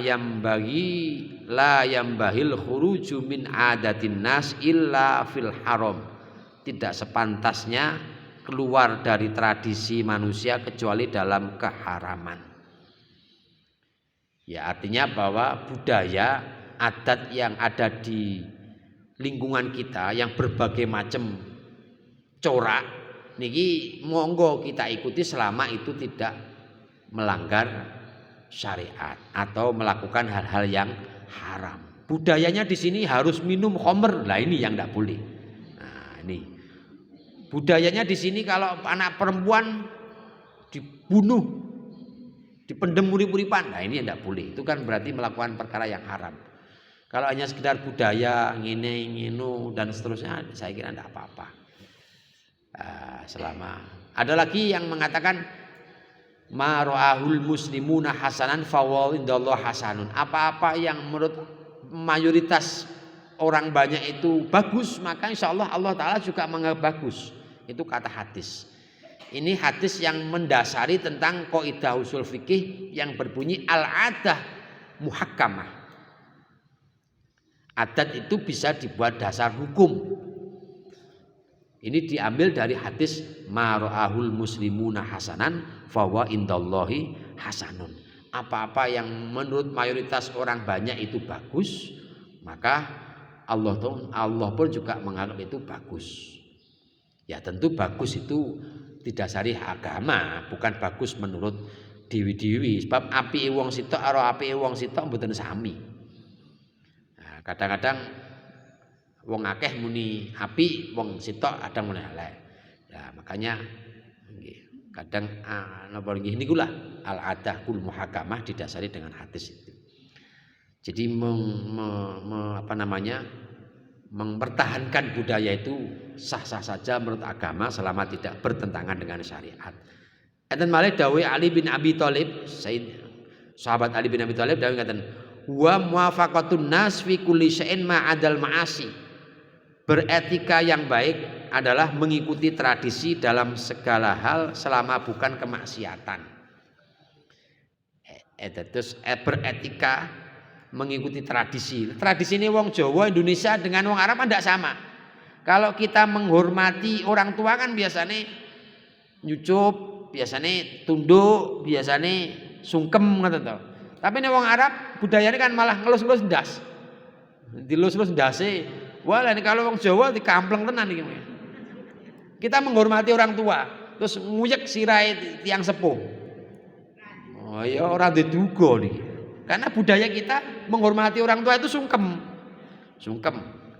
yambahil khuruju min adatin nas illa fil haram. Tidak sepantasnya keluar dari tradisi manusia kecuali dalam keharaman. Ya, artinya bahwa budaya adat yang ada di lingkungan kita yang berbagai macam corak niki monggo kita ikuti selama itu tidak melanggar syariat atau melakukan hal-hal yang haram. Budayanya di sini harus minum khamr, lah ini yang tidak boleh. Nah, ini budayanya di sini kalau anak perempuan dibunuh, dipendem urip-uripan, nah ini tidak boleh. Itu kan berarti melakukan perkara yang haram. Kalau hanya sekedar budaya nginu dan seterusnya, saya kira tidak apa-apa. Selama ada lagi yang mengatakan ma ra'ahul muslimuna hasanan fawal indallah hasanun. Apa-apa yang menurut mayoritas orang banyak itu bagus, maka insya Allah Allah Ta'ala juga menganggap bagus. Itu kata hadis. Ini hadis yang mendasari tentang kaidah usul fikih yang berbunyi al-adah muhakkamah. Adat itu bisa dibuat dasar hukum. Ini diambil dari hadis ma ra'ahul muslimuna hasanan fawa indallahi hasanun. Apa-apa yang menurut mayoritas orang banyak itu bagus, maka Allah pun juga menganggap itu bagus. Ya tentu bagus itu didasari agama, bukan bagus menurut dewi-dewi. Sebab api wong sitok karo api wong sitok mboten sami. Nah, kadang-kadang wong akeh muni api, wong sitok kadang muni elek. Ya makanya kadang napa nggih nikulah al-adah kul muhakamah didasari dengan hadis itu. Jadi mempertahankan budaya itu sah-sah saja menurut agama selama tidak bertentangan dengan syariat. Enten malih dawuh Ali bin Abi Thalib, sahabat Ali bin Abi Thalib dawuh ngaten, wa muwafaqatun nas fi kulli syai'in ma'adal ma'asi. Beretika yang baik adalah mengikuti tradisi dalam segala hal selama bukan kemaksiatan. Terus beretika mengikuti tradisi. Tradisi ini wong Jawa Indonesia dengan wong Arab tidak sama. Kalau kita menghormati orang tua kan biasanya nyucup, biasanya tunduk, biasanya sungkem ngoten to. Tapi nek wong Arab budayanya kan malah ngelus-ngelus ndas. Dilus-lus ndase. Wah, ini kalau wong Jawa dikampleng tenan iki. Kita menghormati orang tua, terus nguyek sirai tiang sepuh. Oh ya ora diduga niki. Karena budaya kita menghormati orang tua itu sungkem. Sungkem.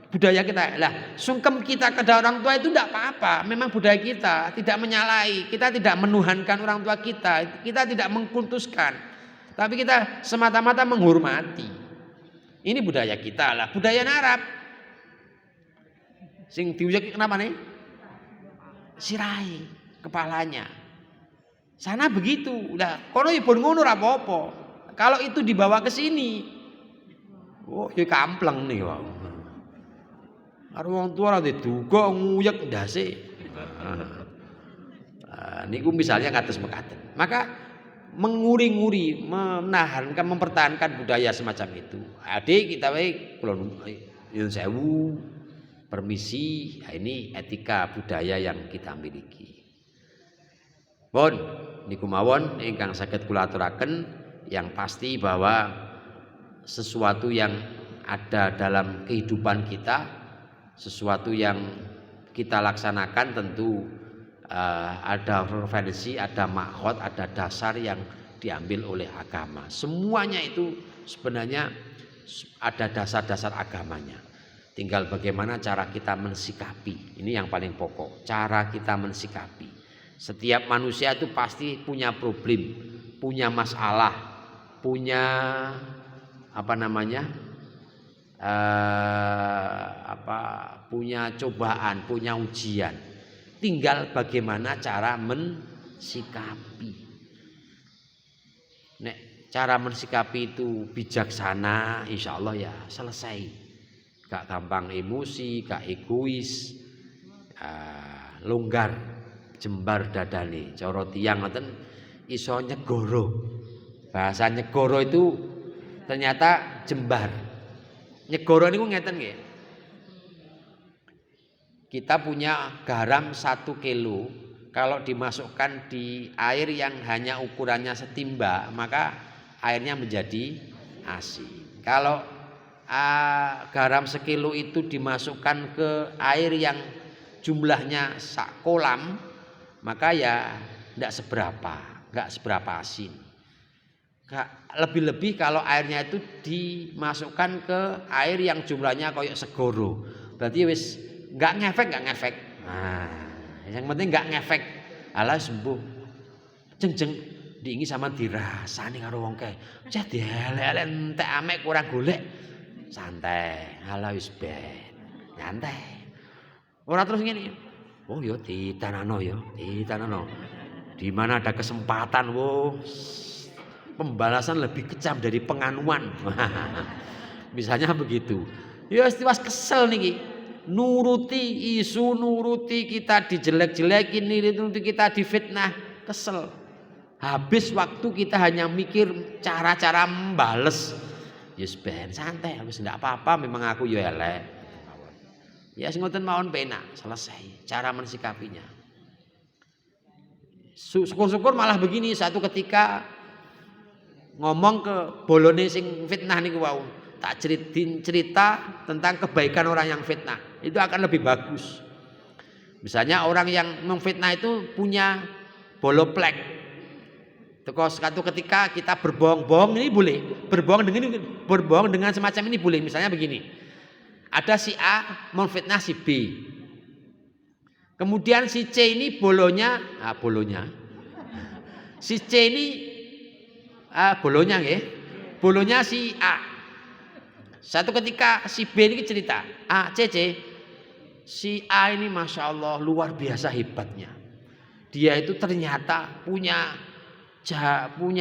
Budaya kita. Lah, sungkem kita kepada orang tua itu tidak apa-apa. Memang budaya kita, tidak menyalahi. Kita tidak menuhankan orang tua kita. Kita tidak mengkultuskan. Tapi kita semata-mata menghormati. Ini budaya kita lah. Budaya Arab. Sing diuyek kenapa nih? Sirai kepalanya. Sana begitu. Udah, kono ya pun ngono ora apa-apa. Kalau itu dibawa ke sini, oh ya kampleng nih wong. Karo wong tua ora diduga nguyek ndase. Niku misalnya kados mekaten. Maka menguri-nguri, menahankan, mempertahankan budaya semacam itu. Adik kita wae kula nyuwun sewu, permisi, nah ini etika budaya yang kita miliki. Pun niku mawon ingkang saged kula aturaken, yang pasti bahwa sesuatu yang ada dalam kehidupan kita, sesuatu yang kita laksanakan tentu ada referensi, ada makhot, ada dasar yang diambil oleh agama. Semuanya itu sebenarnya ada dasar-dasar agamanya. Tinggal bagaimana cara kita mensikapi. Ini yang paling pokok, cara kita mensikapi. Setiap manusia itu pasti punya problem, punya masalah, punya punya cobaan, punya ujian. Tinggal bagaimana cara mensikapi. Nek cara mensikapi itu bijaksana, insya Allah ya selesai. Gak gampang emosi, gak egois, longgar, jembar dadane. Cara tiyang ngoten iso nyegoro. Bahasa nyegoro itu ternyata jembar. Nyegoro niku ngeten nggih. Kita punya garam 1 kilo, kalau dimasukkan di air yang hanya ukurannya setimba, maka airnya menjadi asin. Kalau garam sekilo itu dimasukkan ke air yang jumlahnya sak kolam, maka ya tidak seberapa asin. Lebih-lebih kalau airnya itu dimasukkan ke air yang jumlahnya koyok segoro, berarti wis nggak ngefek. Nah, yang penting nggak ngefek, alah sembuh. Jeng diingi sama dirasani karo wong kae. Cah dielek-elek entek amek kurang golek. Santai, alah wis ben. Nyantai. Ora terus ngene. Oh yo ditanano. Di mana ada kesempatan, pembalasan lebih kejam dari penganuan. Misalnya begitu. Ya istiwas kesel niki. Nuruti isu, nuruti kita dijelek-jelekin, nuruti kita difitnah, kesel. Habis waktu kita hanya mikir cara-cara membales. Yes ben santai, habis enggak apa-apa, memang aku yo elek. Ya sing ngoten mawon penak, selesai. Cara mensikapinya. Syukur-syukur malah begini, satu ketika ngomong ke bolone sing fitnah niku wau, tak cerita tentang kebaikan orang yang fitnah. Itu akan lebih bagus. Misalnya orang yang memfitnah itu punya boloplek. Satu ketika kita berbohong-bohong ini boleh. Berbohong dengan semacam ini boleh. Misalnya begini. Ada si A memfitnah si B. Kemudian si C ini bolonya. Si C ini bolonya nggih. Bolonya si A. Satu ketika si B ini cerita, C, si A ini Masya Allah luar biasa hebatnya. Dia itu ternyata punya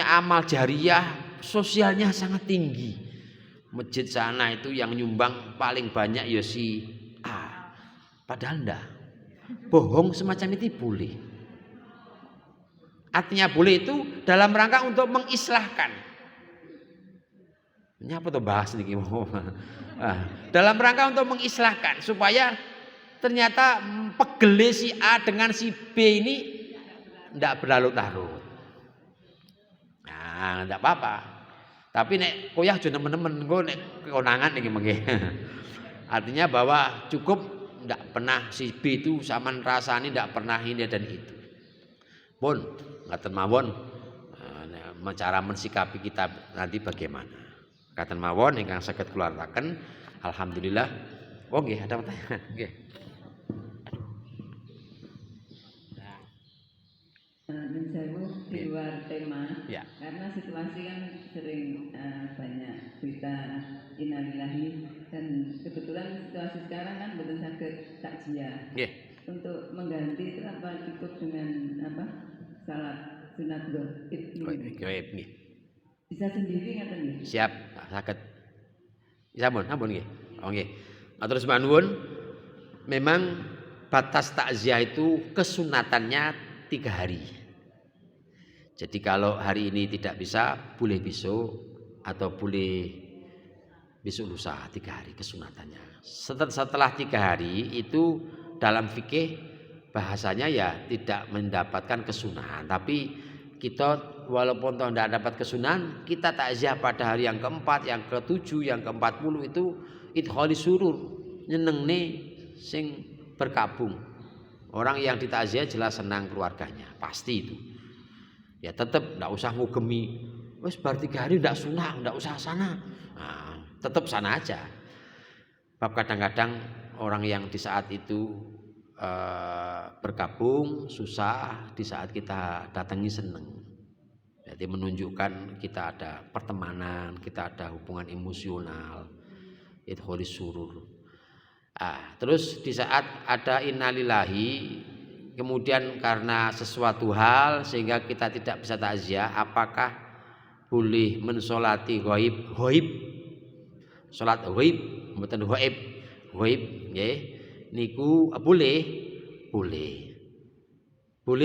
amal jariah, sosialnya sangat tinggi. Masjid sana itu yang nyumbang paling banyak ya si A. Padahal enggak. Bohong semacam itu boleh. Artinya boleh itu dalam rangka untuk mengislahkan. Ini apa tuh bahas nih? Dalam rangka untuk mengislahkan supaya ternyata pegele si A dengan si B ini tidak berlarut-larut. Nah, tidak apa-apa. Tapi nek koyah aja nemen-nemen engko nek kekonangan iki mengke. Artinya bahwa cukup tidak pernah si B itu sampean rasani tidak pernah ini dan itu. Pun ngaten mawon cara mensikapi kita nanti bagaimana. Katen mawon ingkang saged kula aturaken. Alhamdulillah. Oh nggih, ada pertanyaan. Nggih. Menjauh di luar tema, ya. Karena situasi kan sering banyak berita innalillahi dan kebetulan situasi sekarang kan belum sakit takziah. Untuk mengganti itu apa cukup dengan salat sunat gaib? Bisa sendiri ngaten nggih? Siap, saged. Sampun nggih. Oh nggih. Matur nuwun. Memang batas takziah itu kesunatannya 3 hari. Jadi kalau hari ini tidak bisa, boleh besok atau boleh besok lusa 3 hari kesunatannya. Setelah 3 hari itu dalam fikih bahasanya ya tidak mendapatkan kesunahan, tapi kita walaupun toh tidak dapat kesunahan, kita takziah pada hari yang keempat, yang ke-7, yang ke-40 itu idkhali surur, nyenengne sing berkabung. Orang yang ditakziah jelas senang keluarganya, pasti itu. Ya tetap tidak usah ngugemi, wes bar 3 hari tidak sunah, tidak usah sana. Nah, tetap sana aja. Bab kadang-kadang orang yang di saat itu bergabung susah, di saat kita datangi seneng. Jadi menunjukkan kita ada pertemanan, kita ada hubungan emosional, itu kholis surur. Terus di saat ada innalillahi, kemudian karena sesuatu hal sehingga kita tidak bisa takziah, apakah boleh mensolati ghaib? Salat ghaib, mboten ghaib nggih. Niku boleh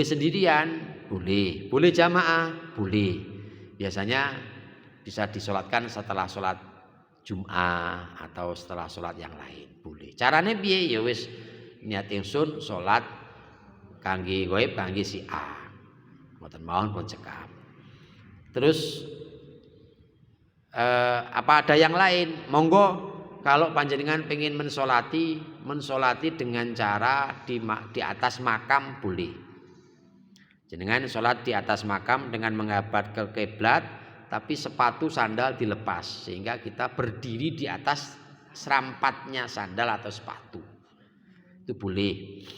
sendirian, boleh jamaah, boleh. Biasanya bisa disolatkan setelah sholat Jum'ah atau setelah sholat yang lain, boleh. Carane piye? Ya wis niat ingsun sholat kangge ghaib kangge si A, mboten mawon pun cekap. Terus apa ada yang lain? Monggo. Kalau panjenengan pengen mensolati dengan cara di atas makam boleh. Jenengan sholat di atas makam dengan menghadap ke kiblat, tapi sepatu sandal dilepas sehingga kita berdiri di atas serampatnya sandal atau sepatu. Itu boleh.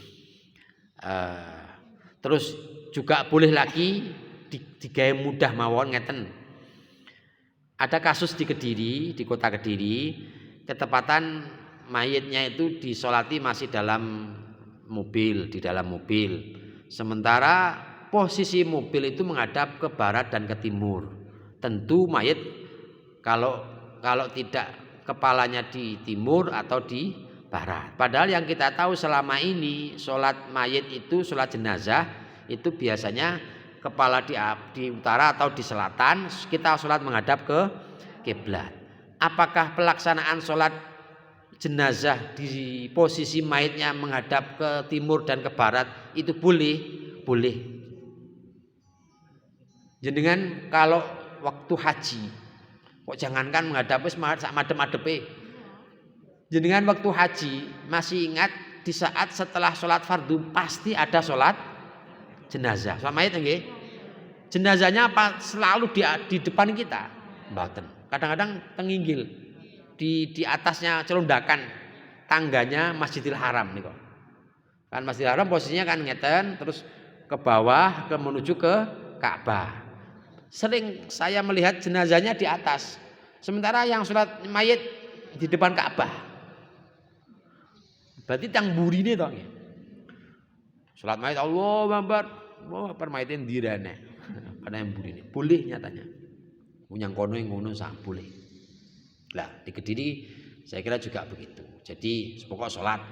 Terus juga boleh lagi digawe mudah mawon ngeten. Ada kasus di Kediri, di kota Kediri. Ketepatan mayitnya itu disolati masih dalam mobil, di dalam mobil. Sementara posisi mobil itu menghadap ke barat dan ke timur. Tentu mayit kalau tidak kepalanya di timur atau di barat. Padahal yang kita tahu selama ini sholat mayit itu, sholat jenazah itu biasanya kepala di utara atau di selatan, kita sholat menghadap ke kiblat. Apakah pelaksanaan sholat jenazah di posisi mayitnya menghadap ke timur dan ke barat itu boleh? Boleh. Jenengan kalau waktu haji, kok jangankan menghadap sak madep-madepe. Jenengan waktu haji masih ingat di saat setelah sholat fardu pasti ada sholat jenazah. Sholat mayit nggih. Jenazahnya apa selalu di depan kita? Mboten. Kadang-kadang tenginggil di atasnya celundakan tangganya Masjidil Haram nih kok. Kan Masjidil Haram posisinya kan ngeten, terus ke bawah menuju ke Ka'bah. Sering saya melihat jenazahnya di atas, sementara yang sholat mayit di depan Ka'bah. Berarti tang burine toh nggih. Sholat mayit Allahu Akbar, mayite ndirene. Karena yang burine. Boleh nyatanya. Yang kono yang ngono sak boleh. Lah di Kediri saya kira juga begitu. Jadi pokok sholat,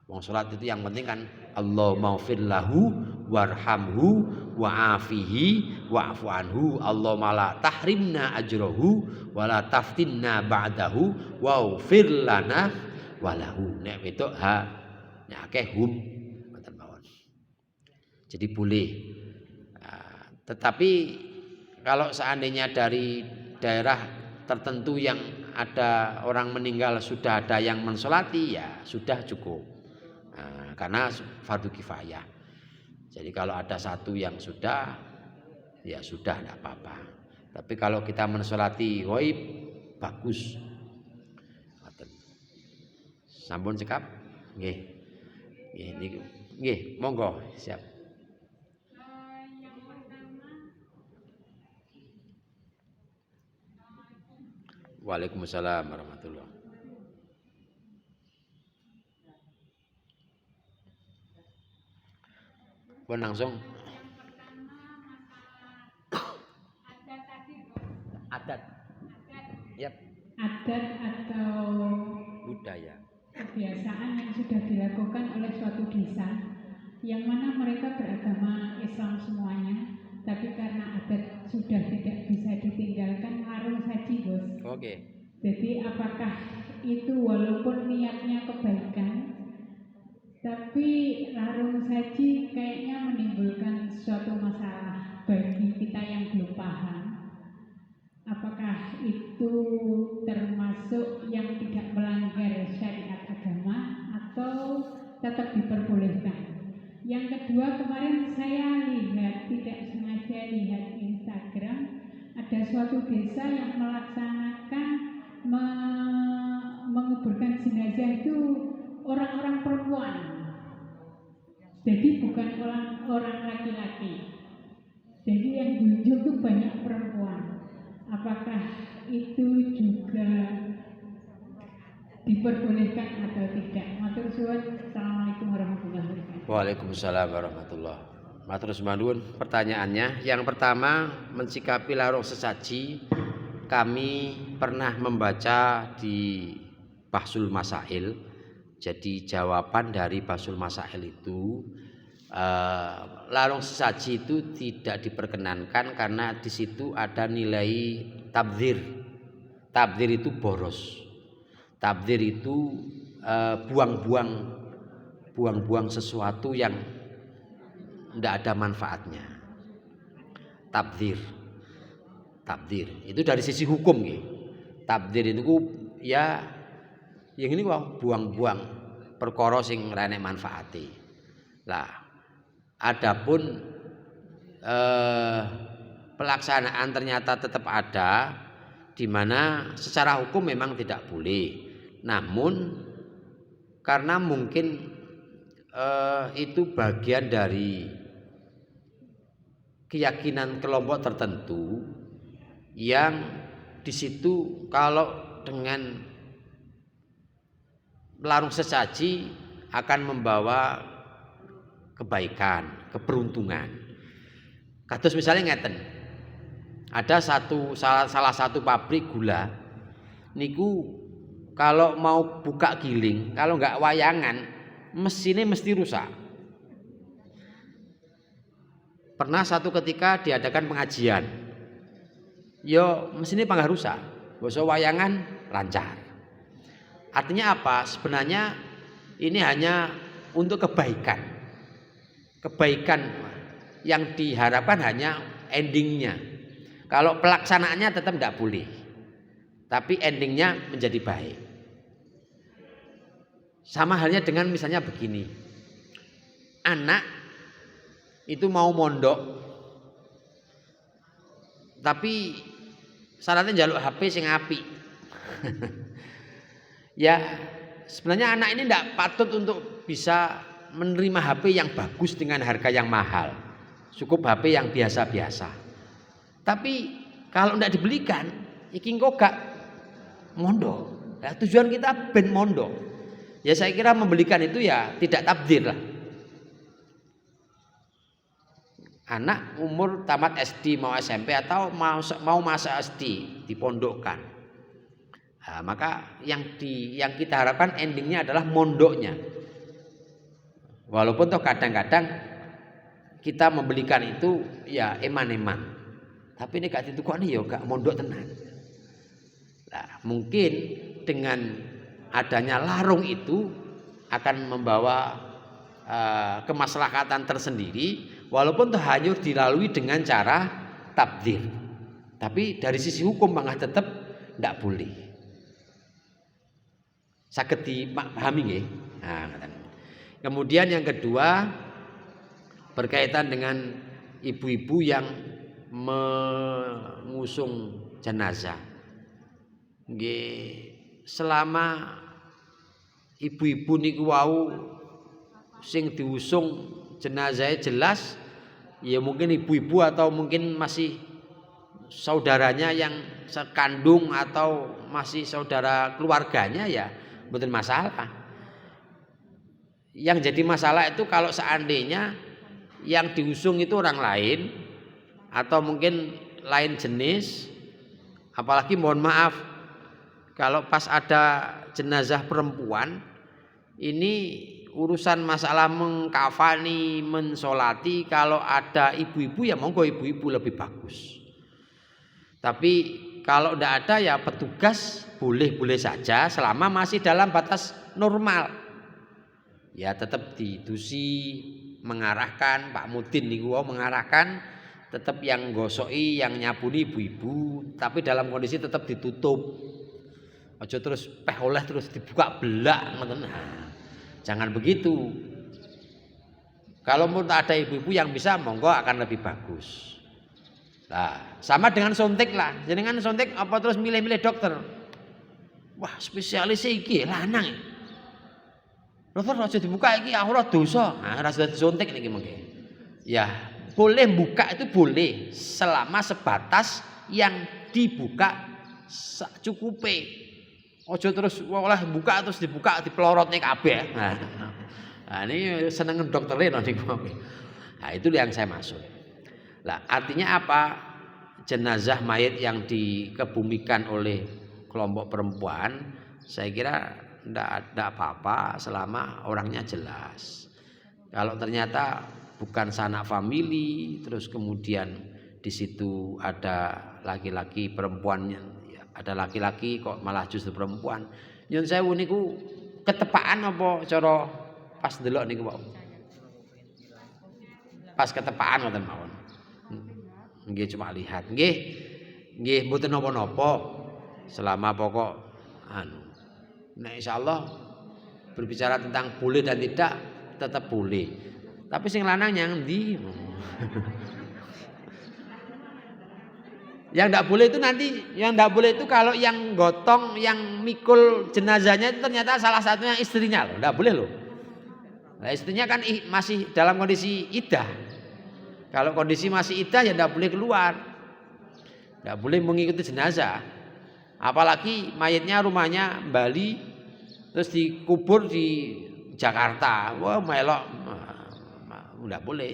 wong sholat itu yang penting kan Allahumma ighfir lahu warhamhu wa'afihi wa'fu anhu Allahumma la tahrimna ajrahu wa la taftinna ba'dahu waghfir lana walahu. Nek wedok ha nek akeh hum ngoten mawon. Jadi boleh. Tetapi kalau seandainya dari daerah tertentu yang ada orang meninggal sudah ada yang mensolati, ya sudah cukup. Karena fardu kifayah. Jadi kalau ada satu yang sudah, ya sudah tidak apa-apa. Tapi kalau kita mensolati ghaib, bagus. Sampun cekap? Nggih. Nggih, monggo, siap. Waalaikumsalam warahmatullahi. Pun langsung. Adat. Yap. Adat atau budaya. Kebiasaan yang sudah dilakukan oleh suatu desa, yang mana mereka beragama Islam semuanya, tapi karena adat sudah tidak bisa ditinggalkan, larung saji, Bos. Oke. Jadi apakah itu walaupun niatnya kebaikan, tapi larung saji kayaknya menimbulkan suatu masalah. bagi kita yang belum paham, apakah itu termasuk yang tidak melanggar syariat agama atau tetap diperbolehkan? Yang kedua, kemarin saya lihat, tidak sengaja lihat Instagram, ada suatu desa yang melaksanakan menguburkan jenazah itu orang-orang perempuan. Jadi bukan orang laki-laki. Jadi yang diunjuk itu banyak perempuan. Apakah itu juga diperbolehkan atau tidak? Matur suwun. Assalamualaikum warahmatullahi wabarakatuh. Waalaikumsalam warahmatullahi wabarakatuh. Matur nuwun. Pertanyaannya, yang pertama, mensikapi larung sesaji. Kami pernah membaca di Bahsul Masail. Jadi jawaban dari Bahsul Masail itu, larung sesaji itu tidak diperkenankan karena di situ ada nilai tabdzir. Tabdzir itu boros. Tabdzir itu buang-buang sesuatu yang tidak ada manfaatnya. Tabdzir itu dari sisi hukum gitu. Tabdzir itu ya yang ini kok buang-buang perkara sing ora enek manfaate. Lah, adapun pelaksanaan ternyata tetap ada, di mana secara hukum memang tidak boleh. Namun karena mungkin itu bagian dari keyakinan kelompok tertentu yang di situ kalau dengan larung sesaji akan membawa kebaikan, keberuntungan. Kados misalnya ngeten. Ada salah satu pabrik gula niku kalau mau buka giling, kalau enggak wayangan, mesinnya mesti rusak. Pernah satu ketika diadakan pengajian. Yo mesinnya panggah rusak. Basa wayangan lancar. Artinya apa? Sebenarnya ini hanya untuk kebaikan. Kebaikan yang diharapkan hanya endingnya. Kalau pelaksanaannya tetap tidak boleh. Tapi endingnya menjadi baik. Sama halnya dengan misalnya begini. Anak itu mau mondok. Tapi syaratnya njaluk HP sing apik. Ya sebenarnya anak ini tidak patut untuk bisa menerima HP yang bagus dengan harga yang mahal. Cukup HP yang biasa-biasa. Tapi kalau tidak dibelikan, iki kok gak mondok. Ya, tujuan kita ben mondok. Ya saya kira membelikan itu ya tidak tabdzir lah. Anak umur tamat SD mau SMP atau mau masa SD dipondokkan. Nah, maka yang kita harapkan endingnya adalah mondoknya. Walaupun toh kadang-kadang kita membelikan itu ya eman-eman. Tapi ini gak ditukoni ya gak mondok tenan. Nah, mungkin dengan adanya larung itu akan membawa kemaslahatan tersendiri, walaupun toh hanya dilalui dengan cara tabdzir. Tapi dari sisi hukum malah tetap tidak boleh. Saged dipahami nggih. Nah, kemudian yang kedua berkaitan dengan ibu-ibu yang mengusung jenazah. Nggih, selama ibu-ibu niku wau sing diusung jenazahnya jelas, ya mungkin ibu-ibu atau mungkin masih saudaranya yang sekandung atau masih saudara keluarganya ya mboten masalah. Yang jadi masalah itu kalau seandainya yang diusung itu orang lain atau mungkin lain jenis, apalagi mohon maaf kalau pas ada jenazah perempuan ini urusan masalah mengkafani, mensolati, kalau ada ibu-ibu ya monggo ibu-ibu lebih bagus. Tapi kalau tidak ada ya petugas boleh-boleh saja selama masih dalam batas normal. Ya tetap didusi, mengarahkan, Pak Mudin niku mengarahkan tetap yang gosoki, yang nyapuni ibu-ibu, tapi dalam kondisi tetap ditutup. Aja terus oleh terus dibuka belak ngoten. Jangan begitu. Kalau mau ada ibu-ibu yang bisa, monggo akan lebih bagus. Nah, sama dengan suntik lah. Jenengan suntik apa terus milih-milih dokter? Wah, spesialis iki lanang. Dokter aja dibuka iki ora dosa. Nah, ora sudah disuntik niki mengke. Ya, boleh buka itu boleh selama sebatas yang dibuka sacukupe. Ojo terus oleh buka terus dibuka dipelorotnya kabeh. Nah, ini seneng dokterin niku. Nah, itu yang saya maksud. Lah, artinya apa? Jenazah mayit yang dikebumikan oleh kelompok perempuan, saya kira enggak apa-apa selama orangnya jelas. Kalau ternyata bukan sanak famili, terus kemudian di situ ada laki-laki perempuannya. Ada laki-laki kok malah justru perempuan. Nyun sewu niku ketepaan apa cara pas delok niku wae. Pas ketepaan ngoten mawon. Nggih cuma lihat. Nggih mboten napa-napa. Selama pokok nek insyaallah berbicara tentang boleh dan tidak tetap boleh. Tapi sing lanang yang ndi? Yang tidak boleh itu nanti, yang tidak boleh itu kalau yang gotong, yang mikul jenazahnya itu ternyata salah satunya istrinya loh, tidak boleh loh. Nah, istrinya kan masih dalam kondisi iddah. Kalau kondisi masih iddah ya tidak boleh keluar, tidak boleh mengikuti jenazah. Apalagi mayitnya rumahnya Bali, terus dikubur di Jakarta, wah melok, tidak boleh.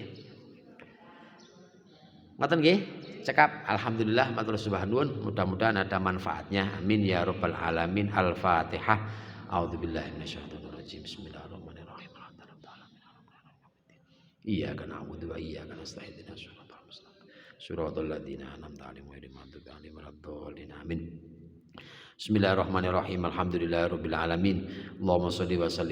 Ngoten nggih? Cekap alhamdulillah matur subhanun, mudah-mudahan ada manfaatnya. Amin ya rabbal alamin. Al-Fatihah. A'udzubillahi minasyaitonir rajim. Bismillahirrahmanirrahim. Iyyaka na'budu wa iyyaka nasta'in. Shiratal ladzina an'amta 'alaihim ghairil maghdubi 'alaihim waladdallin. Amin. Bismillahirrahmanirrahim. Alhamdulillahirabbil alamin. Allahumma shalli wa sallim